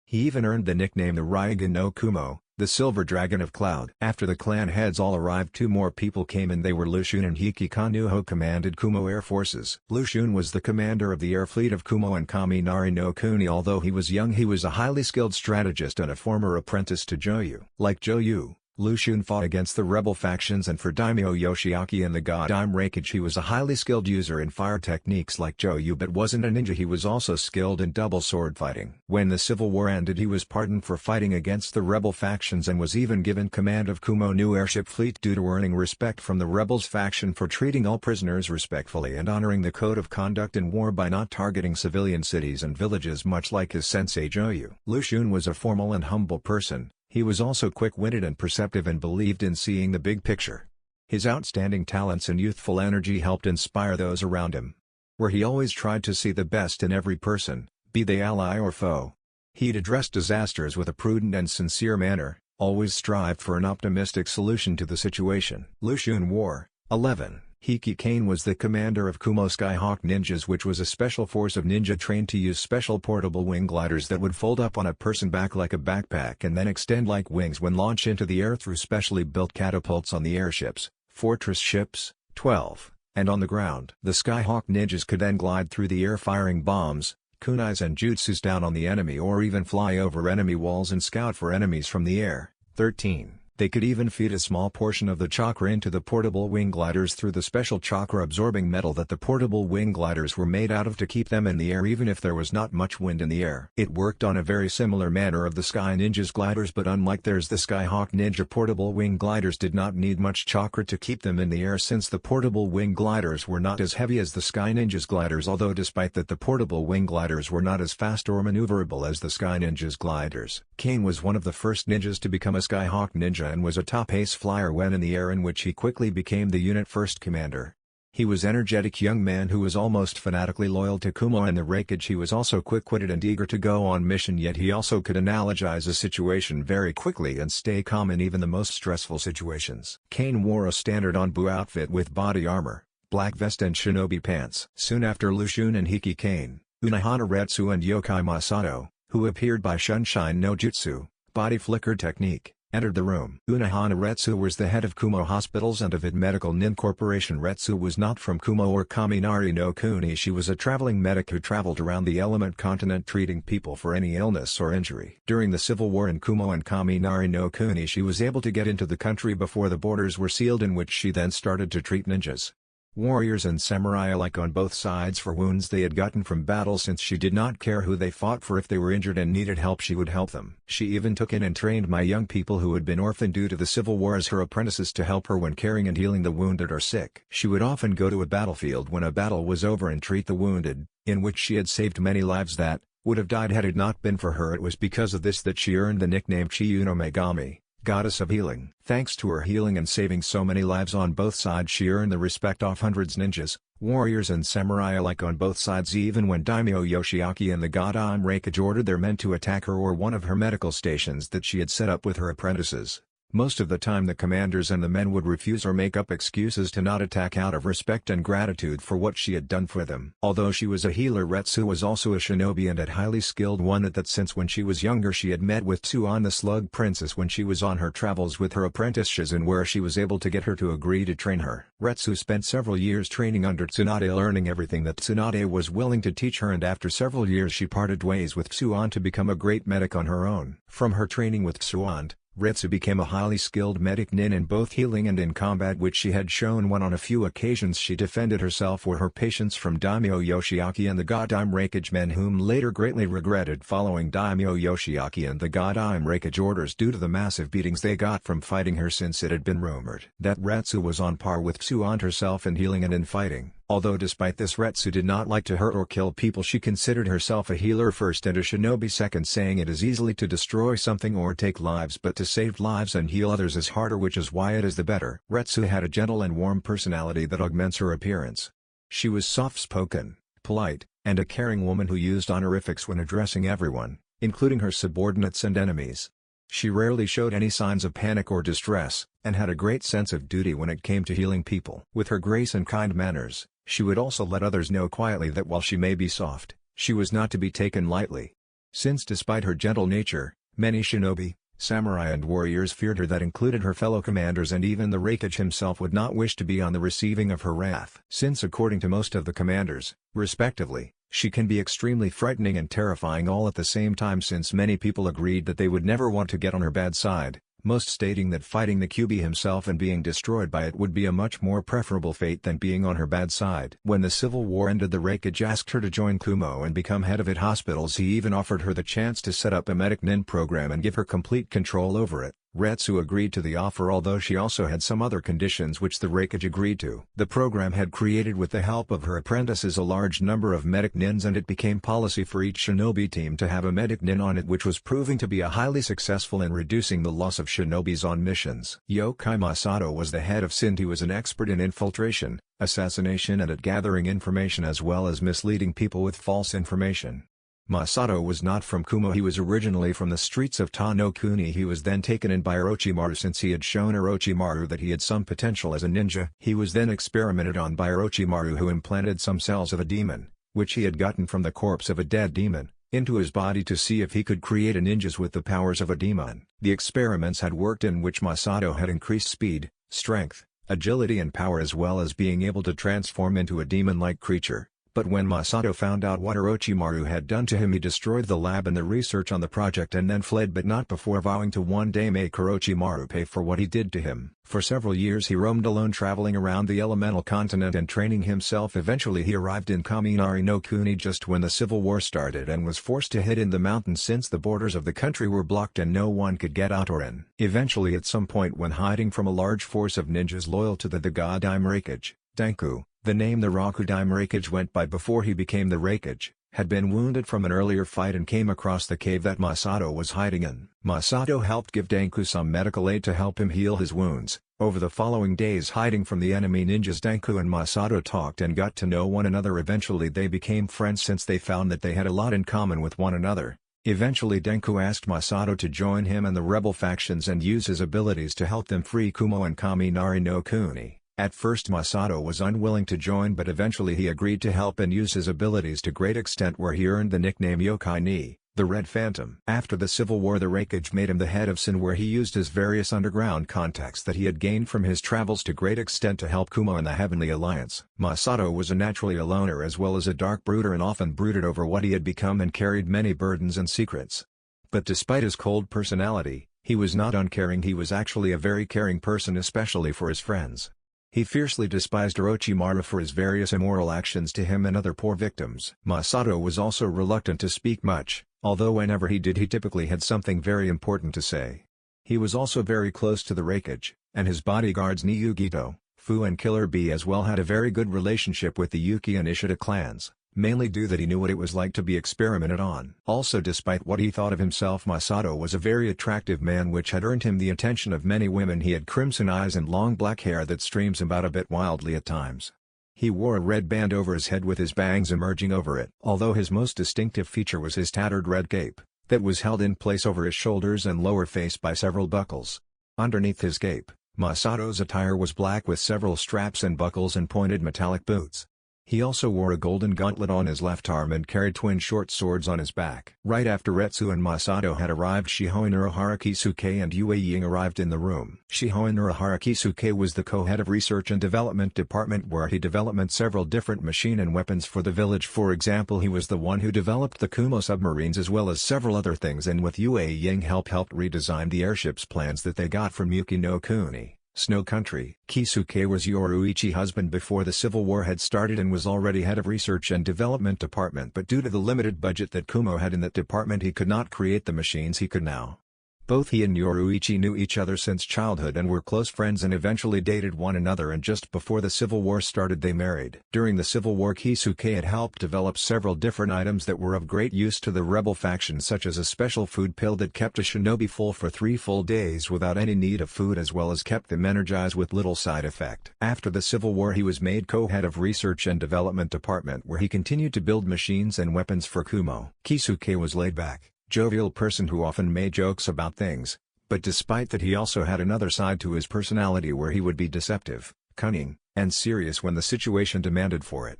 He even earned the nickname the Raikage no Kumo, the Silver Dragon of Cloud. After the clan heads all arrived, 2 more people came, and they were Lu Xun and Hiki Kanu, who commanded Kumo Air Forces. Lu Xun was the commander of the air fleet of Kumo and Kaminari no Kuni. Although he was young, he was a highly skilled strategist and a former apprentice to Joyu. Like Joyu, Lu Xun fought against the rebel factions, and for Daimyo Yoshiaki and the god Raikage he was a highly skilled user in fire techniques like Joyu, but wasn't a ninja. He was also skilled in double sword fighting. When the civil war ended, he was pardoned for fighting against the rebel factions and was even given command of Kumo new airship fleet due to earning respect from the rebels faction for treating all prisoners respectfully and honoring the code of conduct in war by not targeting civilian cities and villages, much like his sensei Joyu. Lu Xun was a formal and humble person. He was also quick-witted and perceptive and believed in seeing the big picture. His outstanding talents and youthful energy helped inspire those around him. Where he always tried to see the best in every person, be they ally or foe. He'd address disasters with a prudent and sincere manner, always strived for an optimistic solution to the situation. Lu Xun wore 11. Hiki Kane was the commander of Kumo Skyhawk Ninjas, which was a special force of ninja trained to use special portable wing gliders that would fold up on a person's back like a backpack and then extend like wings when launched into the air through specially built catapults on the airships, fortress ships, 12, and on the ground. The Skyhawk Ninjas could then glide through the air firing bombs, kunais and jutsus down on the enemy, or even fly over enemy walls and scout for enemies from the air. 13. They could even feed a small portion of the chakra into the portable wing gliders through the special chakra-absorbing metal that the portable wing gliders were made out of to keep them in the air even if there was not much wind in the air. It worked on a very similar manner of the Sky Ninja's gliders, but unlike theirs, the Skyhawk Ninja portable wing gliders did not need much chakra to keep them in the air, since the portable wing gliders were not as heavy as the Sky Ninja's gliders, although despite that the portable wing gliders were not as fast or maneuverable as the Sky Ninja's gliders. Kane was one of the first ninjas to become a Skyhawk Ninja and was a top ace flyer when in the air, in which he quickly became the unit first commander. He was an energetic young man who was almost fanatically loyal to Kumo and the Raikage. He was also quick-witted and eager to go on mission, yet he also could analogize a situation very quickly and stay calm in even the most stressful situations. Kane wore a standard Anbu outfit with body armor, black vest and shinobi pants. Soon after Lushun and Hiki Kane, Unohana Retsu and Yokai Masato, who appeared by Sunshine no Jutsu, body flicker technique, entered the room. Unohana Retsu was the head of Kumo Hospitals and of id Medical Nin Corporation. Retsu was not from Kumo or Kaminari no Kuni. She was a traveling medic who traveled around the element continent treating people for any illness or injury. During the civil war in Kumo and Kaminari no Kuni, she was able to get into the country before the borders were sealed, in which she then started to treat ninjas, warriors and samurai alike on both sides for wounds they had gotten from battle. Since she did not care who they fought for, if they were injured and needed help she would help them. She even took in and trained my young people who had been orphaned due to the civil war as her apprentices to help her when caring and healing the wounded or sick. She would often go to a battlefield when a battle was over and treat the wounded, in which she had saved many lives that would have died had it not been for her. It was because of this that she earned the nickname Chiyu no Megami, Goddess of Healing. Thanks to her healing and saving so many lives on both sides, she earned the respect of hundreds ninjas, warriors and samurai alike on both sides, even when Daimyo Yoshiaki and the Godime Raikage ordered their men to attack her or one of her medical stations that she had set up with her apprentices. Most of the time the commanders and the men would refuse or make up excuses to not attack out of respect and gratitude for what she had done for them. Although she was a healer, Retsu was also a shinobi and a highly skilled one at that, since when she was younger she had met with Tsuan the Slug Princess when she was on her travels with her apprentice Shizun, where she was able to get her to agree to train her. Retsu spent several years training under Tsunade, learning everything that Tsunade was willing to teach her, and after several years she parted ways with Tsuan to become a great medic on her own. From her training with Tsuan, Retsu became a highly skilled medic nin in both healing and in combat, which she had shown when on a few occasions she defended herself or her patients from Daimyo Yoshiaki and the Godime Raikage men, whom later greatly regretted following Daimyo Yoshiaki and the Godime Raikage orders due to the massive beatings they got from fighting her, since it had been rumored that Retsu was on par with Tsuan herself in healing and in fighting. Although despite this Retsu did not like to hurt or kill people, she considered herself a healer first and a shinobi second, saying it is easily to destroy something or take lives, but to save lives and heal others is harder, which is why it is the better. Retsu had a gentle and warm personality that augments her appearance. She was soft-spoken, polite, and a caring woman who used honorifics when addressing everyone, including her subordinates and enemies. She rarely showed any signs of panic or distress, and had a great sense of duty when it came to healing people. With her grace and kind manners, she would also let others know quietly that while she may be soft, she was not to be taken lightly. Since despite her gentle nature, many shinobi, samurai and warriors feared her, that included her fellow commanders, and even the Raikage himself would not wish to be on the receiving of her wrath. Since according to most of the commanders, respectively, she can be extremely frightening and terrifying all at the same time, since many people agreed that they would never want to get on her bad side, most stating that fighting the QB himself and being destroyed by it would be a much more preferable fate than being on her bad side. When the civil war ended, the Raikage asked her to join Kumo and become head of id hospitals. He even offered her the chance to set up a medic nin program and give her complete control over it. Retsu agreed to the offer, although she also had some other conditions which the Raikage agreed to. The program had created with the help of her apprentices a large number of medic nins, and it became policy for each shinobi team to have a medic nin on it, which was proving to be a highly successful in reducing the loss of shinobis on missions. Yokai Masato was the head of SIND. He was an expert in infiltration, assassination and at gathering information, as well as misleading people with false information. Masato was not from Kumo. He was originally from the streets of Ta-no-Kuni. He was then taken in by Orochimaru since he had shown Orochimaru that he had some potential as a ninja. He was then experimented on by Orochimaru, who implanted some cells of a demon, which he had gotten from the corpse of a dead demon, into his body to see if he could create a ninjas with the powers of a demon. The experiments had worked, in which Masato had increased speed, strength, agility and power, as well as being able to transform into a demon-like creature. But when Masato found out what Orochimaru had done to him, he destroyed the lab and the research on the project and then fled, but not before vowing to one day make Orochimaru pay for what he did to him. For several years he roamed alone, traveling around the elemental continent and training himself. Eventually he arrived in Kaminari no Kuni just when the civil war started and was forced to hide in the mountains since the borders of the country were blocked and no one could get out or in. Eventually, at some point when hiding from a large force of ninjas loyal to the God-Dime Raikage, Danku, the name the Rakudime Raikage went by before he became the Raikage, had been wounded from an earlier fight and came across the cave that Masato was hiding in. Masato helped give Danku some medical aid to help him heal his wounds. Over the following days, hiding from the enemy ninjas, Danku and Masato talked and got to know one another. Eventually they became friends since they found that they had a lot in common with one another. Eventually Danku asked Masato to join him and the rebel factions and use his abilities to help them free Kumo and Kaminari no Kuni. At first Masato was unwilling to join, but eventually he agreed to help and use his abilities to great extent, where he earned the nickname Yokai Ni, the Red Phantom. After the Civil War, the Raikage made him the head of Sin, where he used his various underground contacts that he had gained from his travels to great extent to help Kumo and the Heavenly Alliance. Masato was naturally a loner as well as a dark brooder and often brooded over what he had become and carried many burdens and secrets. But despite his cold personality, he was not uncaring. He was actually a very caring person, especially for his friends. He fiercely despised Orochimaru for his various immoral actions to him and other poor victims. Masato was also reluctant to speak much, although whenever he did he typically had something very important to say. He was also very close to the Raikage, and his bodyguards Niyugito, Fu and Killer Bee as well had a very good relationship with the Yuki and Ishida clans, mainly due that he knew what it was like to be experimented on. Also, despite what he thought of himself, Masato was a very attractive man, which had earned him the attention of many women. He had crimson eyes and long black hair that streams about a bit wildly at times. He wore a red band over his head with his bangs emerging over it. Although his most distinctive feature was his tattered red cape, that was held in place over his shoulders and lower face by several buckles. Underneath his cape, Masato's attire was black with several straps and buckles and pointed metallic boots. He also wore a golden gauntlet on his left arm and carried twin short swords on his back. Right after Retsu and Masato had arrived, Shihoi Nuruhara Kisuke and Yue Ying arrived in the room. Shihoi Nuruhara Kisuke was the co-head of Research and Development Department, where he developed several different machine and weapons for the village. For example, he was the one who developed the Kumo submarines as well as several other things, and with Yue Ying helped redesign the airships plans that they got from Yuki no Kuni, Snow Country. Kisuke was Yoruichi's husband before the Civil War had started and was already head of Research and Development Department, but due to the limited budget that Kumo had in that department he could not create the machines he could now. Both he and Yoruichi knew each other since childhood and were close friends and eventually dated one another, and just before the Civil War started they married. During the Civil War, Kisuke had helped develop several different items that were of great use to the rebel faction, such as a special food pill that kept a shinobi full for 3 full days without any need of food, as well as kept them energized with little side effect. After the Civil War he was made co-head of Research and Development Department, where he continued to build machines and weapons for Kumo. Kisuke was laid back, jovial person who often made jokes about things, but despite that he also had another side to his personality where he would be deceptive, cunning, and serious when the situation demanded for it.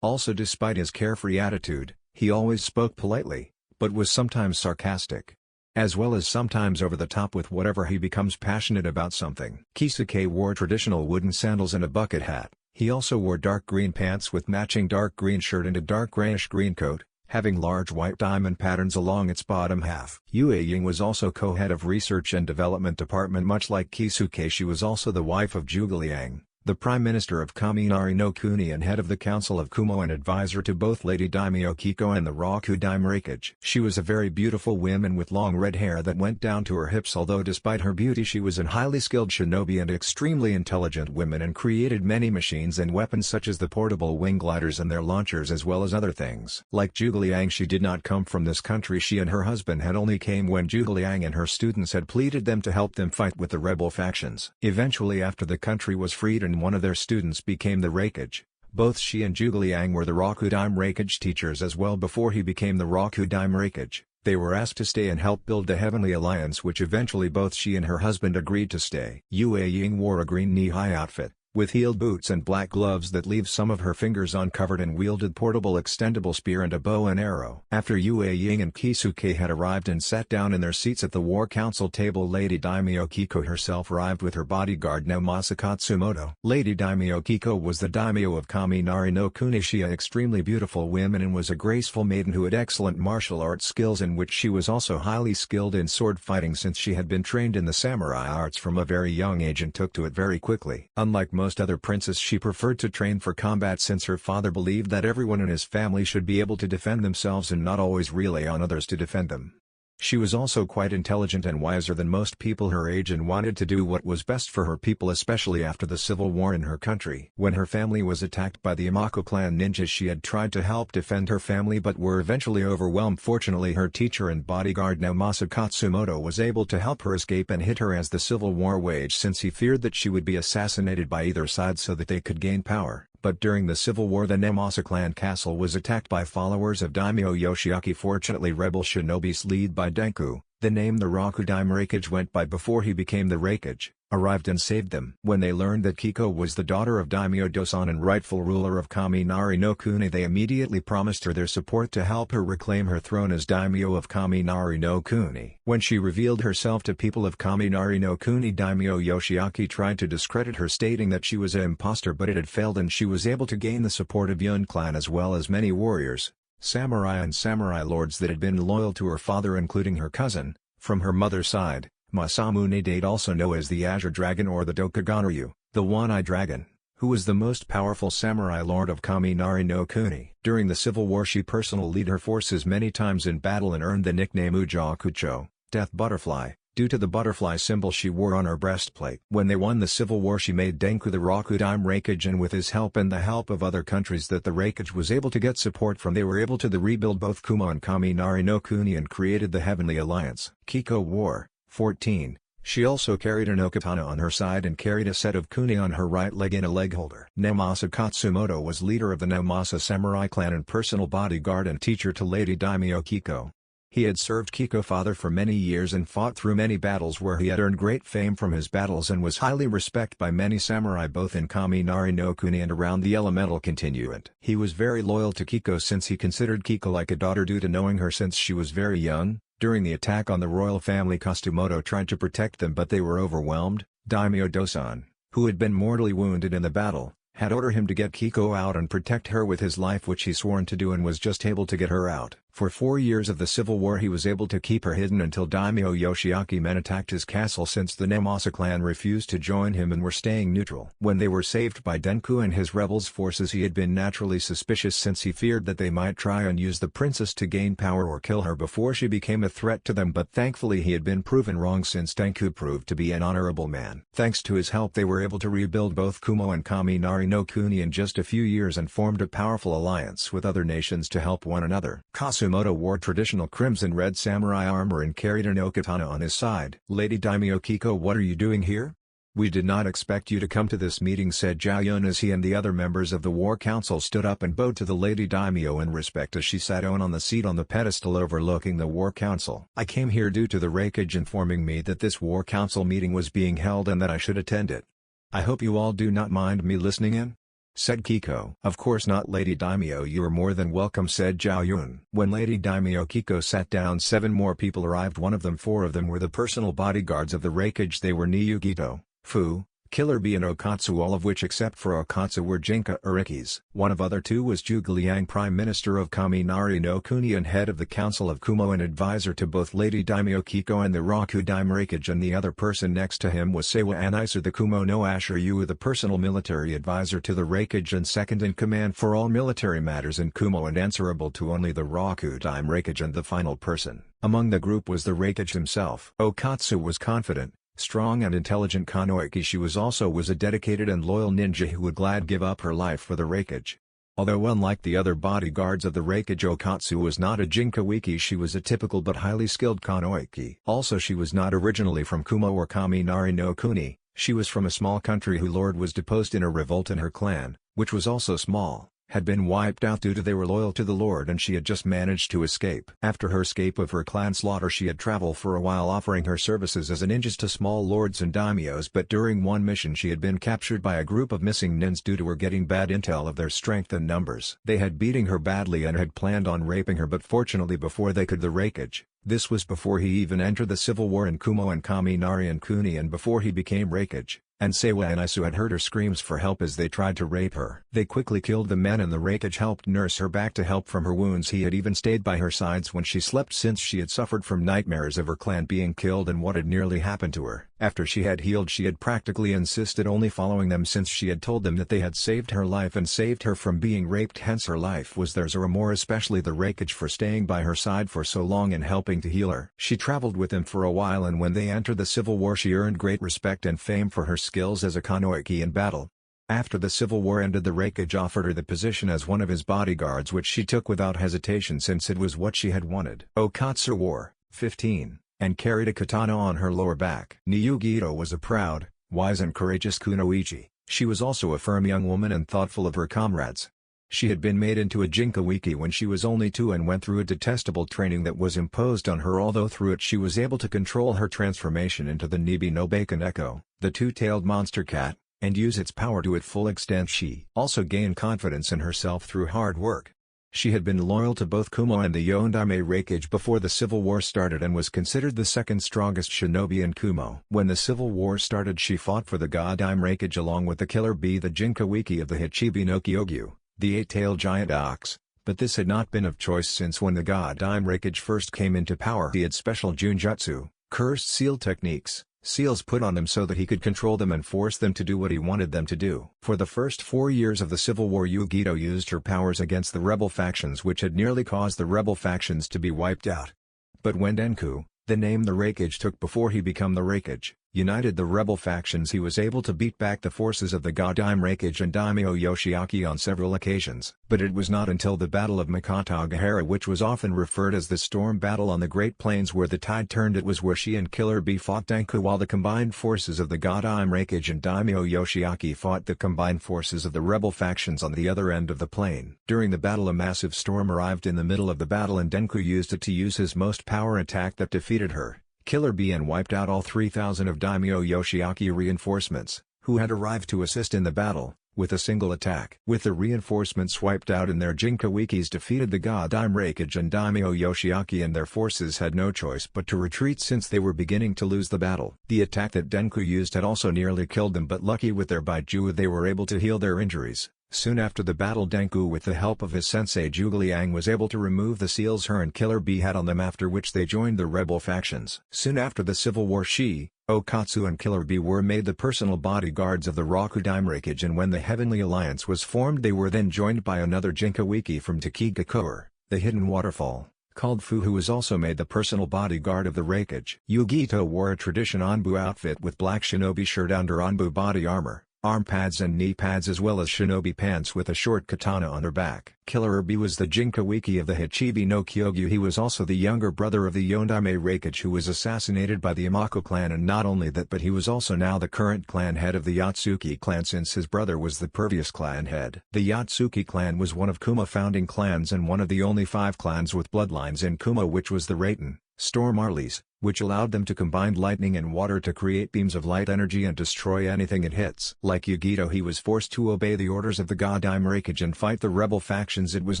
Also, despite his carefree attitude, he always spoke politely, but was sometimes sarcastic, as well as sometimes over the top with whatever he becomes passionate about something. Kisuke wore traditional wooden sandals and a bucket hat. He also wore dark green pants with matching dark green shirt and a dark grayish green coat, having large white diamond patterns along its bottom half. Yue Ying was also co-head of Research and Development Department. Much like Kisuke, she was also the wife of Zhuge Liang, the Prime Minister of Kaminari no Kuni and head of the Council of Kumo, and advisor to both Lady Daimyo Kiko and the Rakudime Raikage. She was a very beautiful woman with long red hair that went down to her hips. Although despite her beauty she was a highly skilled shinobi and extremely intelligent woman, and created many machines and weapons such as the portable wing gliders and their launchers as well as other things. Like Zhuge Liang, she did not come from this country. She and her husband had only came when Zhuge Liang and her students had pleaded them to help them fight with the rebel factions. Eventually, after the country was freed and one of their students became the Raikage, Both she and Zhuge Liang were the Rakudime Raikage teachers as well before he became the Rakudime Raikage. They were asked to stay and help build the Heavenly Alliance, which eventually both she and her husband agreed to stay. Yue Ying wore a green knee-high outfit, with heeled boots and black gloves that leave some of her fingers uncovered, and wielded portable extendable spear and a bow and arrow. After Yue Ying and Kisuke had arrived and sat down in their seats at the War Council table, Lady Daimyo Kiko herself arrived with her bodyguard Naomasa Katsumoto. Lady Daimyo Kiko was the daimyo of Kaminari no Kuni. She an extremely beautiful woman and was a graceful maiden who had excellent martial arts skills, in which she was also highly skilled in sword fighting since she had been trained in the samurai arts from a very young age and took to it very quickly. Unlike most other princes, she preferred to train for combat since her father believed that everyone in his family should be able to defend themselves and not always rely on others to defend them. She was also quite intelligent and wiser than most people her age and wanted to do what was best for her people, especially after the civil war in her country. When her family was attacked by the Imako clan ninjas, she had tried to help defend her family but were eventually overwhelmed. Fortunately, her teacher and bodyguard Naomasa Katsumoto was able to help her escape and hid her as the civil war waged, since he feared that she would be assassinated by either side so that they could gain power. But during the civil war, the Naomasa clan castle was attacked by followers of Daimyo Yoshiaki. Fortunately, rebel shinobis led by Denku, the name the Rakudime Raikage went by before he became the Raikage, arrived and saved them. When they learned that Kiko was the daughter of Daimyo Dosan and rightful ruler of Kaminari no Kuni, they immediately promised her their support to help her reclaim her throne as daimyo of Kaminari no Kuni. When she revealed herself to people of Kaminari no Kuni, Daimyo Yoshiaki tried to discredit her, stating that she was an imposter, but it had failed and she was able to gain the support of Yun clan as well as many warriors, samurai and samurai lords that had been loyal to her father, including her cousin, from her mother's side, Masamune Date, also known as the Azure Dragon or the Dokaganryu, the One-Eye Dragon, who was the most powerful samurai lord of Kaminari no Kuni. During the civil war, she personally led her forces many times in battle and earned the nickname Ujakucho, Death Butterfly, due to the butterfly symbol she wore on her breastplate. When they won the civil war, she made Denku the Rakudime Raikage, and with his help and the help of other countries that the Raikage was able to get support from, they were able to rebuild both Kumo and Kaminari no Kuni and created the Heavenly Alliance. Kiko wore 14. She also carried an okatana on her side and carried a set of kuni on her right leg in a leg holder. Naomasa Katsumoto was leader of the Naomasa samurai clan and personal bodyguard and teacher to Lady Daimyo Kiko. He had served Kiko's father for many years and fought through many battles where he had earned great fame from his battles and was highly respected by many samurai both in Kaminari no Kuni and around the elemental continuant. He was very loyal to Kiko since he considered Kiko like a daughter due to knowing her since she was very young. During the attack on the royal family, Katsumoto tried to protect them but they were overwhelmed. Daimyo Dosan, who had been mortally wounded in the battle, had ordered him to get Kiko out and protect her with his life, which he sworn to do, and was just able to get her out. For 4 years of the civil war he was able to keep her hidden until Daimyo Yoshiaki men attacked his castle since the Naomasa clan refused to join him and were staying neutral. When they were saved by Denku and his rebels' forces, he had been naturally suspicious since he feared that they might try and use the princess to gain power or kill her before she became a threat to them, but thankfully he had been proven wrong since Denku proved to be an honorable man. Thanks to his help they were able to rebuild both Kumo and Kaminari no Kuni in just a few years and formed a powerful alliance with other nations to help one another. Katsumoto wore traditional crimson red samurai armor and carried an okatana on his side. Lady Daimyo Kiko, what are you doing here? We did not expect you to come to this meeting, said Zhao Yun as he and the other members of the War Council stood up and bowed to the Lady Daimyo in respect as she sat on the seat on the pedestal overlooking the War Council. I came here due to the Raikage informing me that this War Council meeting was being held and that I should attend it. I hope you all do not mind me listening in, said Kiko. Of course not, Lady Daimyo, you are more than welcome, said Zhao Yun. When Lady Daimyo Kiko sat down, 7 more people arrived. 4 of them were the personal bodyguards of the Raikage. They were Niyugito, Fu, Killer Bee and Okatsu, all of which except for Okatsu were Jinka Arikis. One of other 2 was Zhuge Liang, Prime Minister of Kaminari no Kuni and head of the Council of Kumo and advisor to both Lady Daimyo Kiko and the Rakudime Raikage, and the other person next to him was Seiwa Aniser the Kumo no Ashur Yu, the personal military advisor to the Raikage and second in command for all military matters in Kumo and answerable to only the Rakudime Raikage, and the final person among the group was the Raikage himself. Okatsu was confident, strong and intelligent Kanoiki. She was a dedicated and loyal ninja who would glad give up her life for the Raikage. Although unlike the other bodyguards of the Raikage, Okatsu was not a Jinkawiki, she was a typical but highly skilled Kanoiki. Also, she was not originally from Kumo or Kaminari no Kuni, She was from a small country whose lord was deposed in a revolt, and her clan, which was also small, had been wiped out due to they were loyal to the lord, and she had just managed to escape. After her escape of her clan slaughter, she had traveled for a while offering her services as a ninja to small lords and daimyos, but during one mission she had been captured by a group of missing nins due to her getting bad intel of their strength and numbers. They had beating her badly and had planned on raping her, but fortunately before they could, the Raikage, this was before he even entered the civil war in Kumo and Kaminari and Kuni, and before he became Raikage, and Seiwa and Isu had heard her screams for help as they tried to rape her. They quickly killed the men, and the Raikage helped nurse her back to help from her wounds. He had even stayed by her sides when she slept, since she had suffered from nightmares of her clan being killed and what had nearly happened to her. After she had healed, she had practically insisted only following them, since she had told them that they had saved her life and saved her from being raped, hence her life was theirs, or more, especially the Raikage for staying by her side for so long and helping to heal her. She traveled with them for a while, and when they entered the civil war she earned great respect and fame for her skills as a Konoha in battle. After the civil war ended, the Raikage offered her the position as one of his bodyguards, which she took without hesitation since it was what she had wanted. Okatsu wore 15, and carried a katana on her lower back. Niyugito was a proud, wise and courageous kunoichi. She was also a firm young woman and thoughtful of her comrades. She had been made into a Jinkawiki when she was only 2 and went through a detestable training that was imposed on her, although through it she was able to control her transformation into the Nibi no Bakoneko, the two-tailed monster cat, and use its power to its full extent. She also gained confidence in herself through hard work. She had been loyal to both Kumo and the Yondaime Raikage before the civil war started and was considered the second strongest shinobi in Kumo. When the civil war started, she fought for the Godaime Raikage along with the Killer Bee, the Jinkawiki of the Hichibi no Kyogyu, the 8-tailed giant ox, but this had not been of choice, since when the Godaime Raikage first came into power he had special Junjutsu, cursed seal techniques, seals put on them so that he could control them and force them to do what he wanted them to do. For the first 4 years of the civil war, Yugito used her powers against the rebel factions, which had nearly caused the rebel factions to be wiped out. But when Denku, the name the Raikage took before he became the Raikage, united the rebel factions, he was able to beat back the forces of the Godaime Raikage and Daimyo Yoshiaki on several occasions. But it was not until the Battle of Mikatagahara, which was often referred as the Storm Battle on the Great Plains, where the tide turned. It was where she and Killer Bee fought Denku, while the combined forces of the Godaime Raikage and Daimyo Yoshiaki fought the combined forces of the rebel factions on the other end of the plain. During the battle, a massive storm arrived in the middle of the battle, and Denku used it to use his most power attack that defeated her, Killer Bee, and wiped out all 3,000 of Daimyo Yoshiaki reinforcements, who had arrived to assist in the battle, with a single attack. With the reinforcements wiped out and their Jinkawikis defeated, the Godaime Raikage and Daimyo Yoshiaki and their forces had no choice but to retreat, since they were beginning to lose the battle. The attack that Denku used had also nearly killed them, but lucky with their Baiju they were able to heal their injuries. Soon after the battle, Denku, with the help of his sensei Jugliang, was able to remove the seals her and Killer Bee had on them, after which they joined the rebel factions. Soon after the civil war, she, Okatsu and Killer Bee were made the personal bodyguards of the Rakudaime Raikage, and when the Heavenly Alliance was formed they were then joined by another Jinkawiki from Takigakure, the hidden waterfall, called Fu, who was also made the personal bodyguard of the Raikage. Yugito wore a tradition Anbu outfit with black shinobi shirt under Anbu body armor, arm pads and knee pads, as well as shinobi pants with a short katana on her back. Killer Bee was the Jinkawiki of the Hichibi no Kyogyu. He was also the younger brother of the Yondaime Raikage, who was assassinated by the Imako clan, and not only that, but he was also now the current clan head of the Yatsuki clan, since his brother was the previous clan head. The Yatsuki clan was one of Kumo founding clans and one of the only 5 clans with bloodlines in Kumo, which was the Raiten, Storm Arlies, which allowed them to combine lightning and water to create beams of light energy and destroy anything it hits. Like Yugito, he was forced to obey the orders of the Godaime Raikage and fight the rebel factions. It was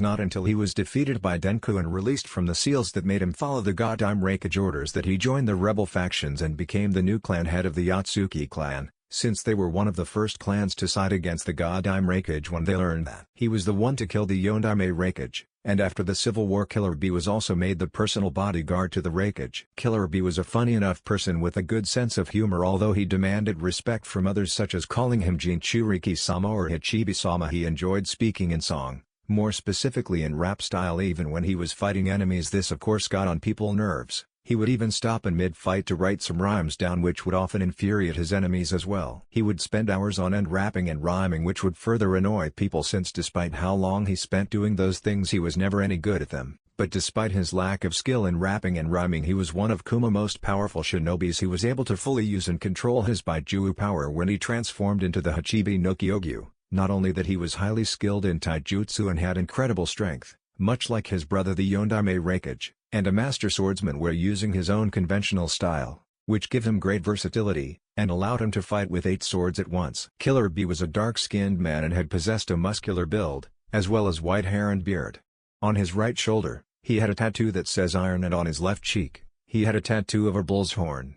not until he was defeated by Denku and released from the seals that made him follow the Godaime Raikage orders that he joined the rebel factions and became the new clan head of the Yatsuki clan, since they were one of the first clans to side against the Godaime Raikage when they learned that he was the one to kill the Yondaime Raikage. And after the civil war, Killer Bee was also made the personal bodyguard to the Raikage. Killer Bee was a funny enough person with a good sense of humor, although he demanded respect from others, such as calling him Jinchuriki-sama or Hichibi-sama. He enjoyed speaking in song, more specifically in rap style, even when he was fighting enemies. This of course got on people's nerves. He would even stop in mid-fight to write some rhymes down, which would often infuriate his enemies as well. He would spend hours on end rapping and rhyming, which would further annoy people, since despite how long he spent doing those things he was never any good at them. But despite his lack of skill in rapping and rhyming, he was one of Kumo's most powerful shinobis. He was able to fully use and control his Baiju power when he transformed into the Hachibi no Kyogyu. Not only that, he was highly skilled in taijutsu and had incredible strength, much like his brother the Yondaime Raikage, and a master swordsman where using his own conventional style, which give him great versatility, and allowed him to fight with 8 swords at once. Killer B was a dark-skinned man and had possessed a muscular build, as well as white hair and beard. On his right shoulder, he had a tattoo that says iron, and on his left cheek, he had a tattoo of a bull's horn.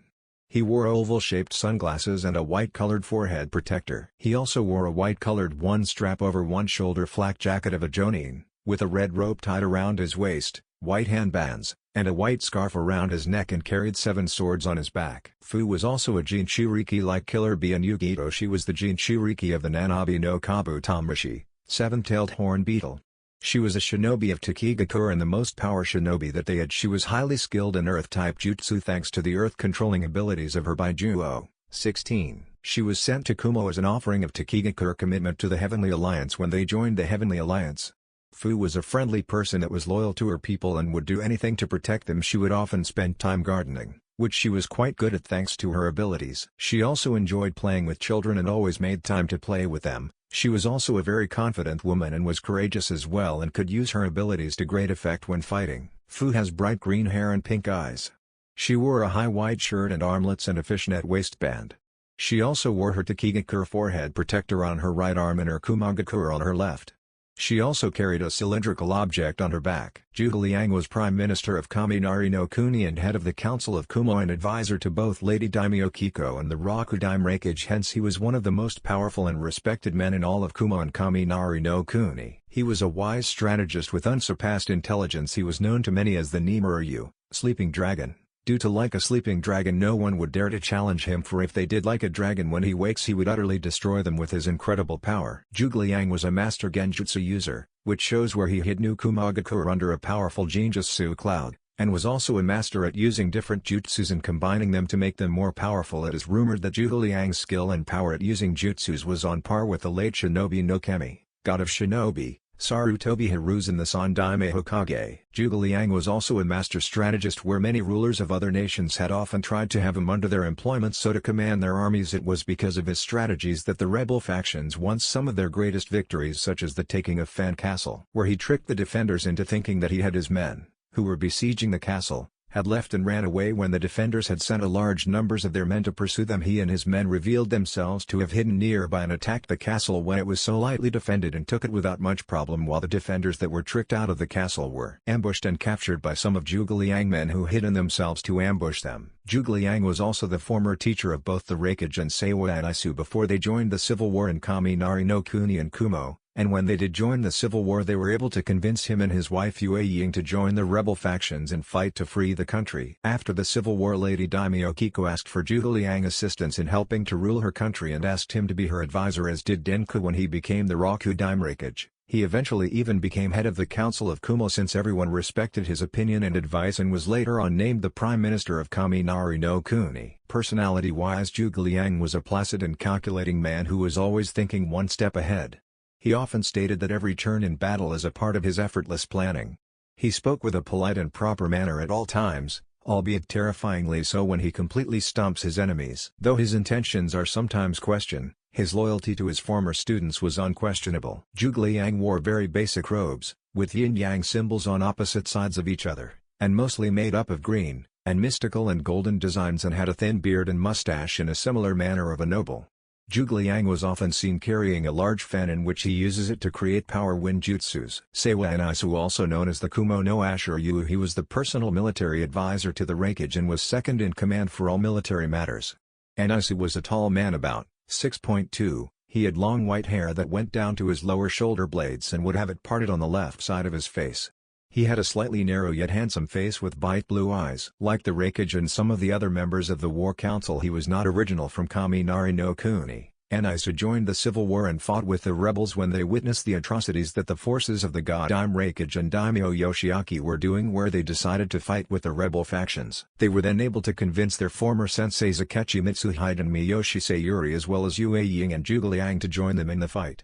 He wore oval-shaped sunglasses and a white-colored forehead protector. He also wore a white-colored one-strap over one shoulder flak jacket of a jonin, with a red rope tied around his waist, white handbands, and a white scarf around his neck, and carried 7 swords on his back. Fu was also a Jinchuriki like Killer B and Yugito. She was the Jinchuriki of the Nanabi no Kabutomashi, 7-tailed horn beetle. She was a shinobi of Takigakure and the most power shinobi that they had. She was highly skilled in earth-type jutsu thanks to the earth-controlling abilities of her Baiju. 16. She was sent to Kumo as an offering of Takigakure commitment to the Heavenly Alliance when they joined the Heavenly Alliance. Fu was a friendly person that was loyal to her people and would do anything to protect them. She would often spend time gardening, which she was quite good at thanks to her abilities. She also enjoyed playing with children and always made time to play with them. She was also a very confident woman and was courageous as well, and could use her abilities to great effect when fighting. Fu has bright green hair and pink eyes. She wore a high white shirt and armlets and a fishnet waistband. She also wore her Takigakure forehead protector on her right arm and her Kumogakure on her left. She also carried a cylindrical object on her back. Zhuge Liang was Prime Minister of Kaminari no Kuni and head of the Council of Kumo and advisor to both Lady Daimyo Kiko and the Rakudaime Raikage. Hence he was one of the most powerful and respected men in all of Kumo and Kaminari no Kuni. He was a wise strategist with unsurpassed intelligence. He was known to many as the Nimuruyu, Sleeping Dragon. Due to like a sleeping dragon, no one would dare to challenge him, for if they did like a dragon when he wakes he would utterly destroy them with his incredible power. Zhuge Liang was a master genjutsu user, which shows where he hid new Kumogakure under a powerful genjutsu cloud, and was also a master at using different jutsus and combining them to make them more powerful. It is rumored that Zhuge Liang's skill and power at using jutsus was on par with the late Shinobi no Kemi, god of shinobi, Sarutobi Hiruzen the Sandaime Hokage. Zhuge Liang was also a master strategist where many rulers of other nations had often tried to have him under their employment so to command their armies. It was because of his strategies that the rebel factions won some of their greatest victories, such as the taking of Fan Castle, where he tricked the defenders into thinking that he had his men, who were besieging the castle, had left and ran away when the defenders had sent a large numbers of their men to pursue them. He and his men revealed themselves to have hidden nearby and attacked the castle when it was so lightly defended and took it without much problem, while the defenders that were tricked out of the castle were ambushed and captured by some of Zhuge Liang men who hidden themselves to ambush them. Zhuge Liang was also the former teacher of both the Raikage and Seiwa Anaisu before they joined the civil war in Kaminari no Kuni and Kumo. And when they did join the civil war they were able to convince him and his wife Yue Ying to join the rebel factions and fight to free the country. After the civil war, Lady Daimyo Kiko asked for Zhuge Liang assistance in helping to rule her country and asked him to be her advisor, as did Denku when he became the Rakudaime Raikage. He eventually even became head of the Council of Kumo since everyone respected his opinion and advice, and was later on named the Prime Minister of Kaminari no Kuni. Personality-wise, Zhuge Liang was a placid and calculating man who was always thinking one step ahead. He often stated that every turn in battle is a part of his effortless planning. He spoke with a polite and proper manner at all times, albeit terrifyingly so when he completely stumps his enemies. Though his intentions are sometimes questioned, his loyalty to his former students was unquestionable. Zhuge Liang wore very basic robes, with yin-yang symbols on opposite sides of each other, and mostly made up of green, and mystical and golden designs, and had a thin beard and mustache in a similar manner of a noble. Zhuge Liang was often seen carrying a large fan in which he uses it to create power wind jutsus. Seiwa Anaisu, also known as the Kumo no Ashiryu, he was the personal military advisor to the Raikage and was second in command for all military matters. Anaisu was a tall man about 6.2, he had long white hair that went down to his lower shoulder blades and would have it parted on the left side of his face. He had a slightly narrow yet handsome face with bright blue eyes. Like the Raikage and some of the other members of the War Council, he was not original from Kaminari no Kuni. Anaisu joined the civil war and fought with the rebels when they witnessed the atrocities that the forces of the Daime Raikage and Daimyo Yoshiaki were doing, where they decided to fight with the rebel factions. They were then able to convince their former senseis Akechi Mitsuhide and Miyoshi Sayuri as well as Yue Ying and Zhuge Liang to join them in the fight.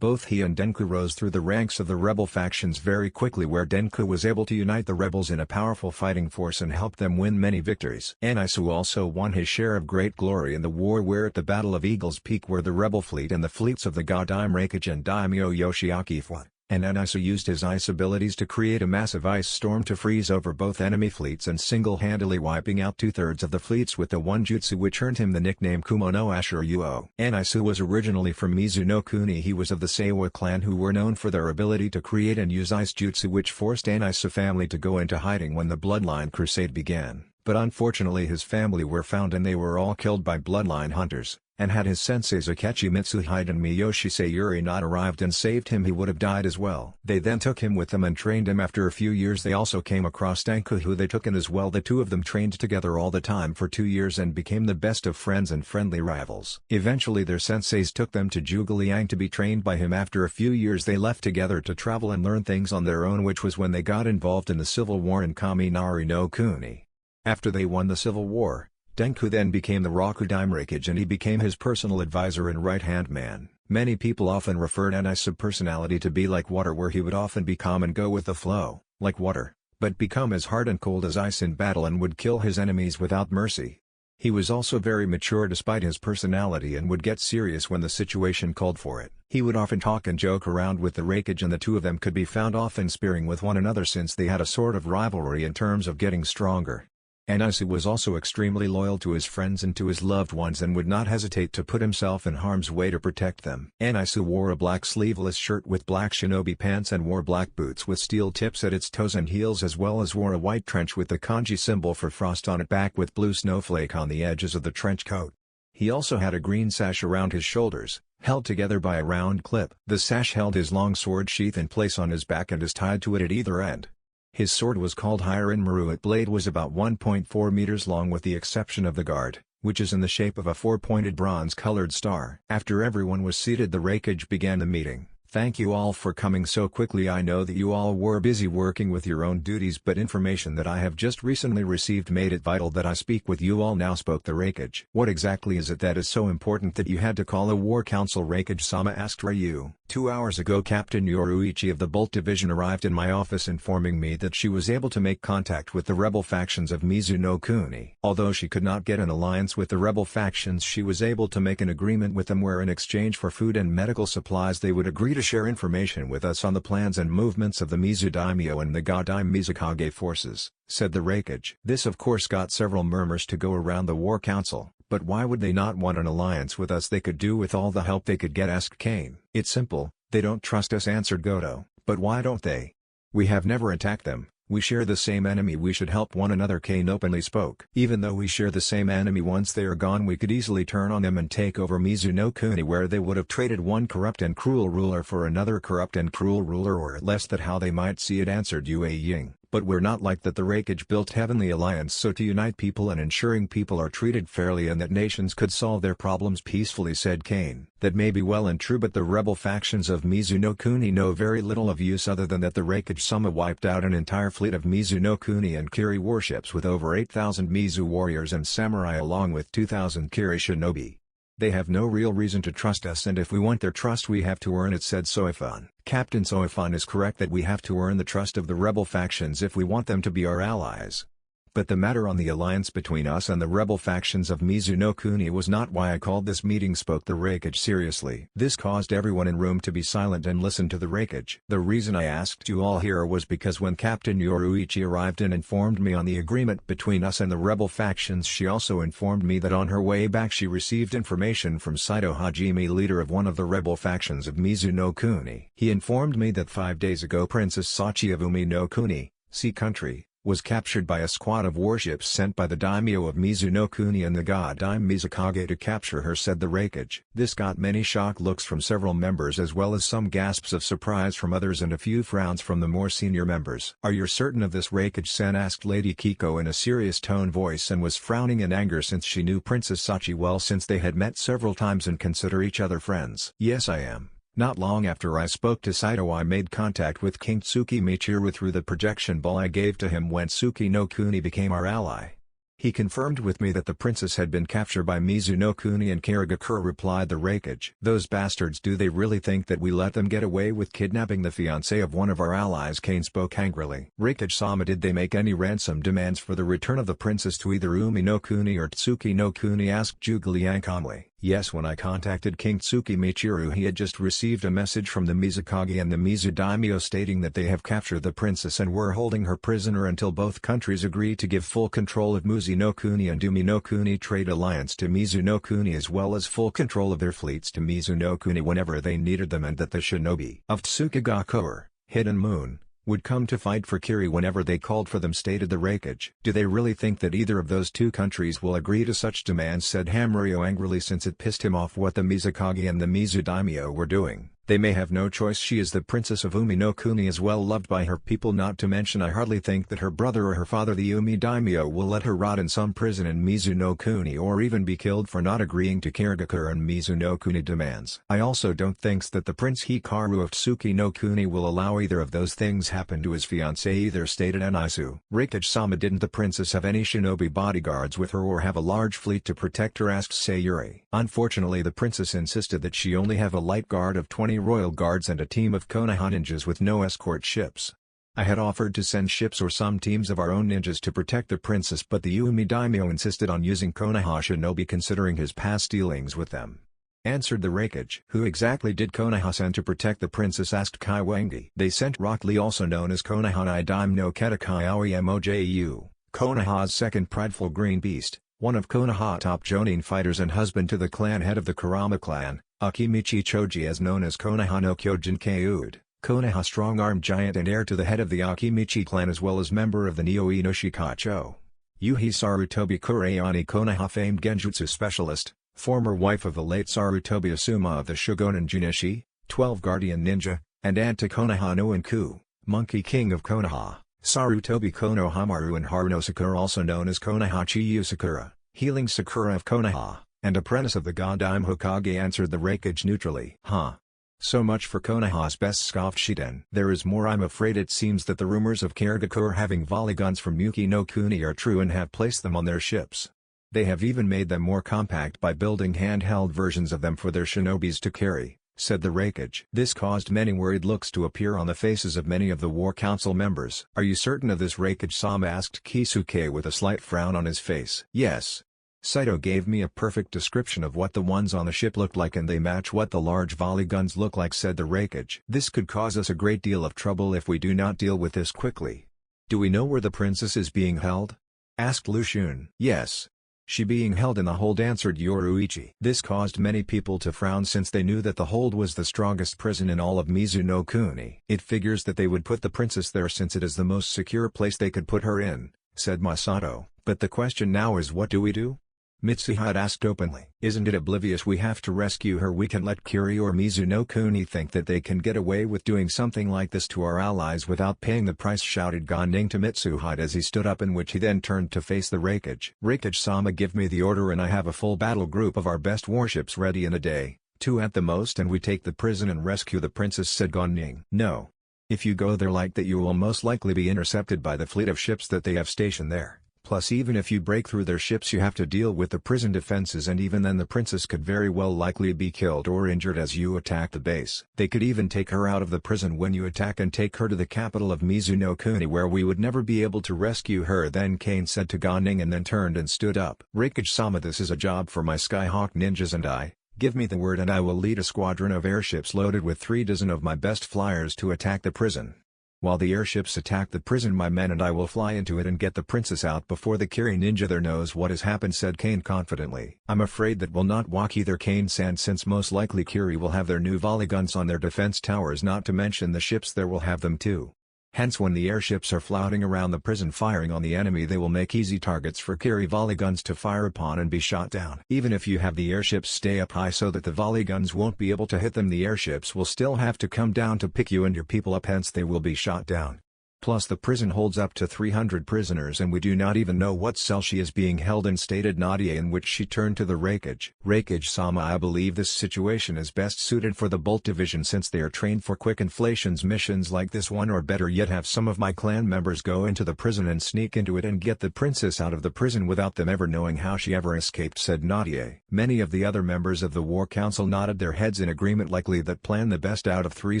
Both he and Denku rose through the ranks of the rebel factions very quickly, where Denku was able to unite the rebels in a powerful fighting force and help them win many victories. Enisu also won his share of great glory in the war, where at the Battle of Eagle's Peak, where the rebel fleet and the fleets of the god Raikage and Daimyo Yoshiaki fought, and Enisu used his ice abilities to create a massive ice storm to freeze over both enemy fleets and single-handedly wiping out two-thirds of the fleets with the one jutsu, which earned him the nickname Kumo no Ashura-Uo. Enisu was originally from Mizuno-kuni. He was of the Seiwa clan, who were known for their ability to create and use ice jutsu, which forced Enisu family to go into hiding when the Bloodline Crusade began. But unfortunately his family were found and they were all killed by bloodline hunters, and had his senseis Akechi Mitsuhide and Miyoshi Sayuri not arrived and saved him, he would have died as well. They then took him with them and trained him. After a few years they also came across Denku, who they took in as well. The two of them trained together all the time for 2 years and became the best of friends and friendly rivals. Eventually their senseis took them to Zhuge to be trained by him. After a few years they left together to travel and learn things on their own, which was when they got involved in the civil war in Kaminari no Kuni. After they won the civil war, Denku then became the Raikage Raikage and he became his personal advisor and right-hand man. Many people often referred Enisu's personality to be like water, where he would often be calm and go with the flow, like water, but become as hard and cold as ice in battle and would kill his enemies without mercy. He was also very mature despite his personality and would get serious when the situation called for it. He would often talk and joke around with the Raikage, and the two of them could be found often sparring with one another since they had a sort of rivalry in terms of getting stronger. Enisu was also extremely loyal to his friends and to his loved ones and would not hesitate to put himself in harm's way to protect them. Enisu wore a black sleeveless shirt with black shinobi pants and wore black boots with steel tips at its toes and heels, as well as wore a white trench with the kanji symbol for frost on it back with blue snowflake on the edges of the trench coat. He also had a green sash around his shoulders, held together by a round clip. The sash held his long sword sheath in place on his back and is tied to it at either end. His sword was called Hirin Maru. Its blade was about 1.4 meters long with the exception of the guard, which is in the shape of a four-pointed bronze-colored star. After everyone was seated, the Raikage began the meeting. Thank you all for coming so quickly. I know that you all were busy working with your own duties, but information that I have just recently received made it vital that I speak with you all now, spoke the Raikage. What exactly is it that is so important that you had to call a war council? Raikage-sama asked Ryu. 2 hours ago Captain Yoruichi of the Bolt Division arrived in my office informing me that she was able to make contact with the rebel factions of Mizuno-kuni. Although she could not get an alliance with the rebel factions, she was able to make an agreement with them where in exchange for food and medical supplies they would agree to share information with us on the plans and movements of the Mizu Daimyo and the Godai Mizukage forces, said the Raikage. This of course got several murmurs to go around the war council. But why would they not want an alliance with us? They could do with all the help they could get, asked Kane. It's simple, they don't trust us, answered Goto. But why don't they? We have never attacked them, we share the same enemy, we should help one another, Kane openly spoke. Even though we share the same enemy, once they are gone we could easily turn on them and take over Mizuno-kuni, where they would have traded one corrupt and cruel ruler for another corrupt and cruel ruler, or at least that how they might see it, answered Yue Ying. But we're not like that. The Raikage built Heavenly Alliance so to unite people and ensuring people are treated fairly and that nations could solve their problems peacefully, said Kane. That may be well and true, but the rebel factions of Mizuno-kuni know very little of use other than that the Raikage-sama wiped out an entire fleet of Mizuno-kuni and Kiri warships with over 8,000 Mizu warriors and samurai along with 2,000 Kiri shinobi. They have no real reason to trust us, and if we want their trust we have to earn it, said Soifan. Captain Soifan is correct that we have to earn the trust of the rebel factions if we want them to be our allies. But the matter on the alliance between us and the rebel factions of Mizuno-kuni was not why I called this meeting, spoke the Raikage seriously. This caused everyone in room to be silent and listen to the Raikage. The reason I asked you all here was because when Captain Yoruichi arrived and informed me on the agreement between us and the rebel factions, she also informed me that on her way back she received information from Saito Hajime, leader of one of the rebel factions of Mizuno-kuni. He informed me that 5 days ago Princess Sachi of Umi-no-kuni, Sea Country, was captured by a squad of warships sent by the daimyo of Mizuno-kuni and the Godai Mizukage to capture her, said the Raikage. This got many shocked looks from several members as well as some gasps of surprise from others and a few frowns from the more senior members. Are you certain of this, Raikage-san asked Lady Kiko in a serious tone voice, and was frowning in anger since she knew Princess Sachi well since they had met several times and consider each other friends. Yes, I am. Not long after I spoke to Saito I made contact with King Tsuki Michiru through the projection ball I gave to him when Tsuki no Kuni became our ally. He confirmed with me that the princess had been captured by Mizunokuni and Kumogakure, replied the Raikage. Those bastards, do they really think that we let them get away with kidnapping the fiancé of one of our allies? Kane spoke angrily. Raikage-sama, did they make any ransom demands for the return of the princess to either Umi no Kuni or Tsuki no Kuni? Asked Zhuge Liang calmly. Yes, when I contacted King Tsuki Michiru, he had just received a message from the Mizukage and the Mizu daimyo stating that they have captured the princess and were holding her prisoner until both countries agree to give full control of Muzi no Kuni and Umi no Kuni trade alliance to Mizu no Kuni, as well as full control of their fleets to Mizu no Kuni whenever they needed them, and that the shinobi of Tsukigakure, Hidden Moon, would come to fight for Kiri whenever they called for them, stated the Raikage. Do they really think that either of those two countries will agree to such demands? Said Hamrio angrily, since it pissed him off what the Mizukage and the Mizu daimyo were doing. They may have no choice. She is the princess of Umi no Kuni, is well loved by her people, not to mention I hardly think that her brother or her father the Umi daimyo will let her rot in some prison in Mizu no Kuni or even be killed for not agreeing to Kumogakure and Mizu no Kuni demands. I also don't think that the Prince Hikaru of Tsuki no Kuni will allow either of those things happen to his fiancée either, stated Anaisu. Raikage-sama, didn't the princess have any shinobi bodyguards with her or have a large fleet to protect her? Asked Sayuri. Unfortunately, the princess insisted that she only have a light guard of 20 royal guards and a team of Konoha ninjas with no escort ships. I had offered to send ships or some teams of our own ninjas to protect the princess, but the Umi daimyo insisted on using Konoha shinobi considering his past dealings with them. Answered the Raikage. Who exactly did Konoha send to protect the princess? Asked Kaiwangi. They sent Rock Lee, also known as Konoha Nai Daimyo Kedakai Aoi Moju, Konoha's second prideful green beast, one of Konoha top Jonin fighters and husband to the clan head of the Kurama clan, Akimichi Choji, as known as Konoha no Kyojin Keud, Konoha strong-armed giant and heir to the head of the Akimichi clan, as well as member of the Nioi no Shikacho. Yuhi Sarutobi Kurayani, Konoha famed genjutsu specialist, former wife of the late Sarutobi Asuma of the Shogunin Junichi, 12 guardian ninja, and aunt to Konoha no Enku, monkey king of Konoha, Sarutobi Konohamaru and Haruno Sakura, also known as Konoha Chiyu Sakura, healing Sakura of Konoha, and apprentice of the Godime Hokage. Answered the Raikage neutrally. Huh. So much for Konoha's best, scoffed Shiten. There is more. I'm afraid it seems that the rumors of Kumogakure having volley guns from Yuki no Kuni are true and have placed them on their ships. They have even made them more compact by building handheld versions of them for their shinobis to carry, said the Raikage. This caused many worried looks to appear on the faces of many of the War Council members. Are you certain of this, Raikage-sama? Asked Kisuke with a slight frown on his face. Yes. Saito gave me a perfect description of what the ones on the ship looked like, and they match what the large volley guns look like, said the Raikage. This could cause us a great deal of trouble if we do not deal with this quickly. Do we know where the princess is being held? Asked Lu Xun. Yes. She being held in the hold, answered Yoruichi. This caused many people to frown, since they knew that the hold was the strongest prison in all of Mizu no Kuni. It figures that they would put the princess there since it is the most secure place they could put her in, said Masato. But the question now is, what do we do? Mitsuha had asked openly. Isn't it oblivious we have to rescue her? We can let Kiri or Mizu no Kuni think that they can get away with doing something like this to our allies without paying the price, shouted Ganning to Mitsuha as he stood up, in which he then turned to face the Raikage. Raikage-sama, give me the order and I have a full battle group of our best warships ready in a day, 2 at the most, and we take the prison and rescue the princess, said Ganning. No. If you go there like that, you will most likely be intercepted by the fleet of ships that they have stationed there. Plus, even if you break through their ships, you have to deal with the prison defenses, and even then the princess could very well likely be killed or injured as you attack the base. They could even take her out of the prison when you attack and take her to the capital of Mizu no Kuni, where we would never be able to rescue her, then Kane said to Ganning, and then turned and stood up. Raikage-sama, this is a job for my Skyhawk ninjas and I. Give me the word and I will lead a squadron of airships loaded with 3 dozen of my best flyers to attack the prison. While the airships attack the prison, my men and I will fly into it and get the princess out before the Kiri ninja there knows what has happened, said Kane confidently. I'm afraid that will not walk either, Kane-san, since most likely Kiri will have their new volley guns on their defense towers, not to mention the ships there will have them too. Hence, when the airships are flouting around the prison firing on the enemy, they will make easy targets for Kiri volley guns to fire upon and be shot down. Even if you have the airships stay up high so that the volley guns won't be able to hit them, the airships will still have to come down to pick you and your people up, hence they will be shot down. Plus the prison holds up to 300 prisoners and we do not even know what cell she is being held in, stated Nadia, in which she turned to the Raikage. Raikage-sama, I believe this situation is best suited for the Bolt Division since they are trained for quick inflations missions like this one, or better yet have some of my clan members go into the prison and sneak into it and get the princess out of the prison without them ever knowing how she ever escaped, said Nadia. Many of the other members of the War Council nodded their heads in agreement, likely that plan the best out of three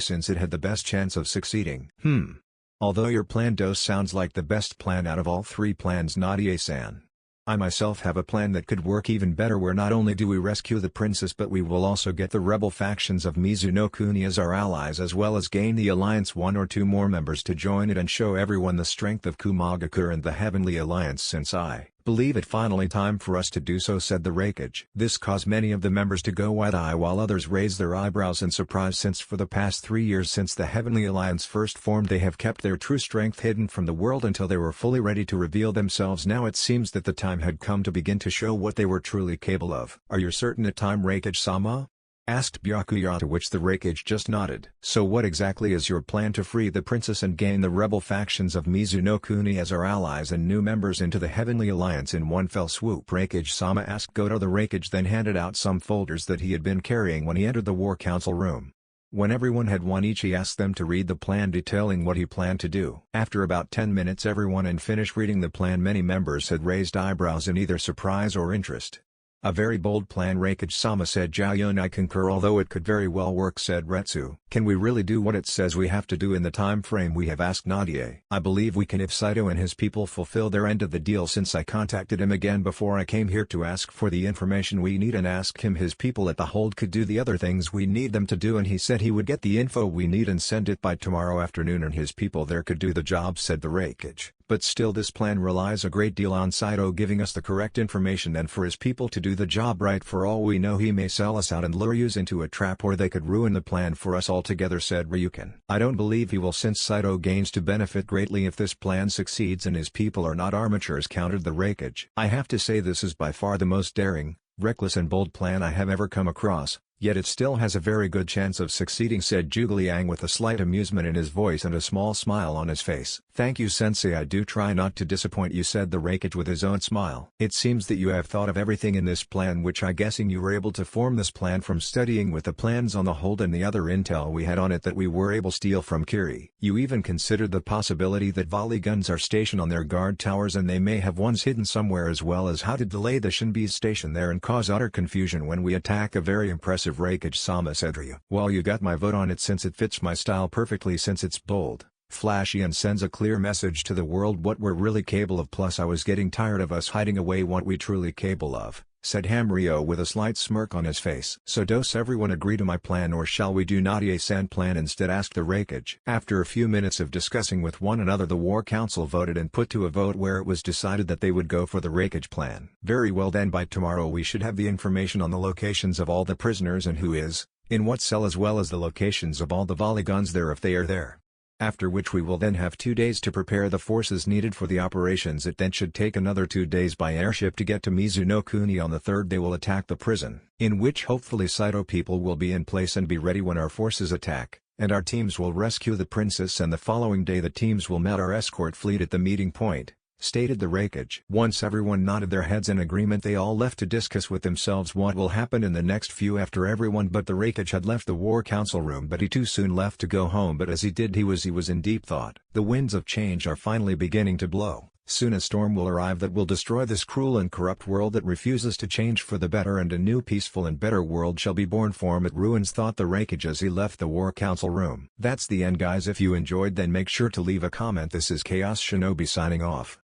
since it had the best chance of succeeding. Although your plan sounds like the best plan out of all three plans, Nadia-san. I myself have a plan that could work even better, where not only do we rescue the princess but we will also get the rebel factions of Mizuno Kuni as our allies, as well as gain the alliance one or two more members to join it and show everyone the strength of Kumogakure and the Heavenly Alliance, since I believe it finally time for us to do so, said the Raikage. This caused many of the members to go wide-eye while others raised their eyebrows in surprise, since for the past 3 years since the Heavenly Alliance first formed they have kept their true strength hidden from the world until they were fully ready to reveal themselves. Now it seems that the time had come to begin to show what they were truly capable of. Are you certain it time, Raikage-sama? Asked Byakuya, to which the Raikage just nodded. So what exactly is your plan to free the princess and gain the rebel factions of Mizuno Kuni as our allies and new members into the Heavenly Alliance in one fell swoop? Raikage-sama asked Goto. The Raikage then handed out some folders that he had been carrying when he entered the War Council room. When everyone had one each, he asked them to read the plan detailing what he planned to do. After about 10 minutes everyone had finished reading the plan. Many members had raised eyebrows in either surprise or interest. A very bold plan, Raikage-sama, said Jiaoyun. I concur, although it could very well work, said Retsu. Can we really do what it says we have to do in the time frame we have, asked Nadia. I believe we can if Saito and his people fulfill their end of the deal, since I contacted him again before I came here to ask for the information we need and asked him his people at the hold could do the other things we need them to do, and he said he would get the info we need and send it by tomorrow afternoon, and his people there could do the job, said the Raikage. But still this plan relies a great deal on Saito giving us the correct information and for his people to do the job right. For all we know he may sell us out and lure us into a trap, or they could ruin the plan for us altogether, said Ryukin. I don't believe he will, since Saito gains to benefit greatly if this plan succeeds and his people are not amateurs, countered the Raikage. I have to say this is by far the most daring, reckless and bold plan I have ever come across, yet it still has a very good chance of succeeding, said Zhuge with a slight amusement in his voice and a small smile on his face. Thank you, sensei, I do try not to disappoint you, said the Raikage with his own smile. It seems that you have thought of everything in this plan, which I guessing you were able to form this plan from studying with the plans on the hold and the other intel we had on it that we were able to steal from Kiri. You even considered the possibility that volley guns are stationed on their guard towers and they may have ones hidden somewhere, as well as how to delay the Shinbis stationed there and cause utter confusion when we attack. A very impressive, Raikage-sama, said Ryu. Well, you got my vote on it since it fits my style perfectly, since it's bold, flashy and sends a clear message to the world what we're really capable of. Plus I was getting tired of us hiding away what we truly capable of, said Hamrio with a slight smirk on his face. So does everyone agree to my plan, or shall we do Nadia-san plan instead, asked the Raikage. After a few minutes of discussing with one another, the War Council voted and put to a vote where it was decided that they would go for the Raikage plan. Very well then, by tomorrow we should have the information on the locations of all the prisoners and who is in what cell, as well as the locations of all the volley guns there if they are there. After which we will then have 2 days to prepare the forces needed for the operations. It then should take another 2 days by airship to get to Mizuno Kuni. On the 3rd they will attack the prison, in which hopefully Saito people will be in place and be ready when our forces attack, and our teams will rescue the princess, and the following day the teams will meet our escort fleet at the meeting point, stated the Raikage. Once everyone nodded their heads in agreement, they all left to discuss with themselves what will happen in the next few. After everyone but the Raikage had left the War Council room, but he too soon left to go home, but as he did he was in deep thought. The winds of change are finally beginning to blow. Soon a storm will arrive that will destroy this cruel and corrupt world that refuses to change for the better, and a new peaceful and better world shall be born from it ruins, thought the Raikage as he left the War Council room. That's the end, guys. If you enjoyed, then make sure to leave a comment. This is Chaos Shinobi signing off.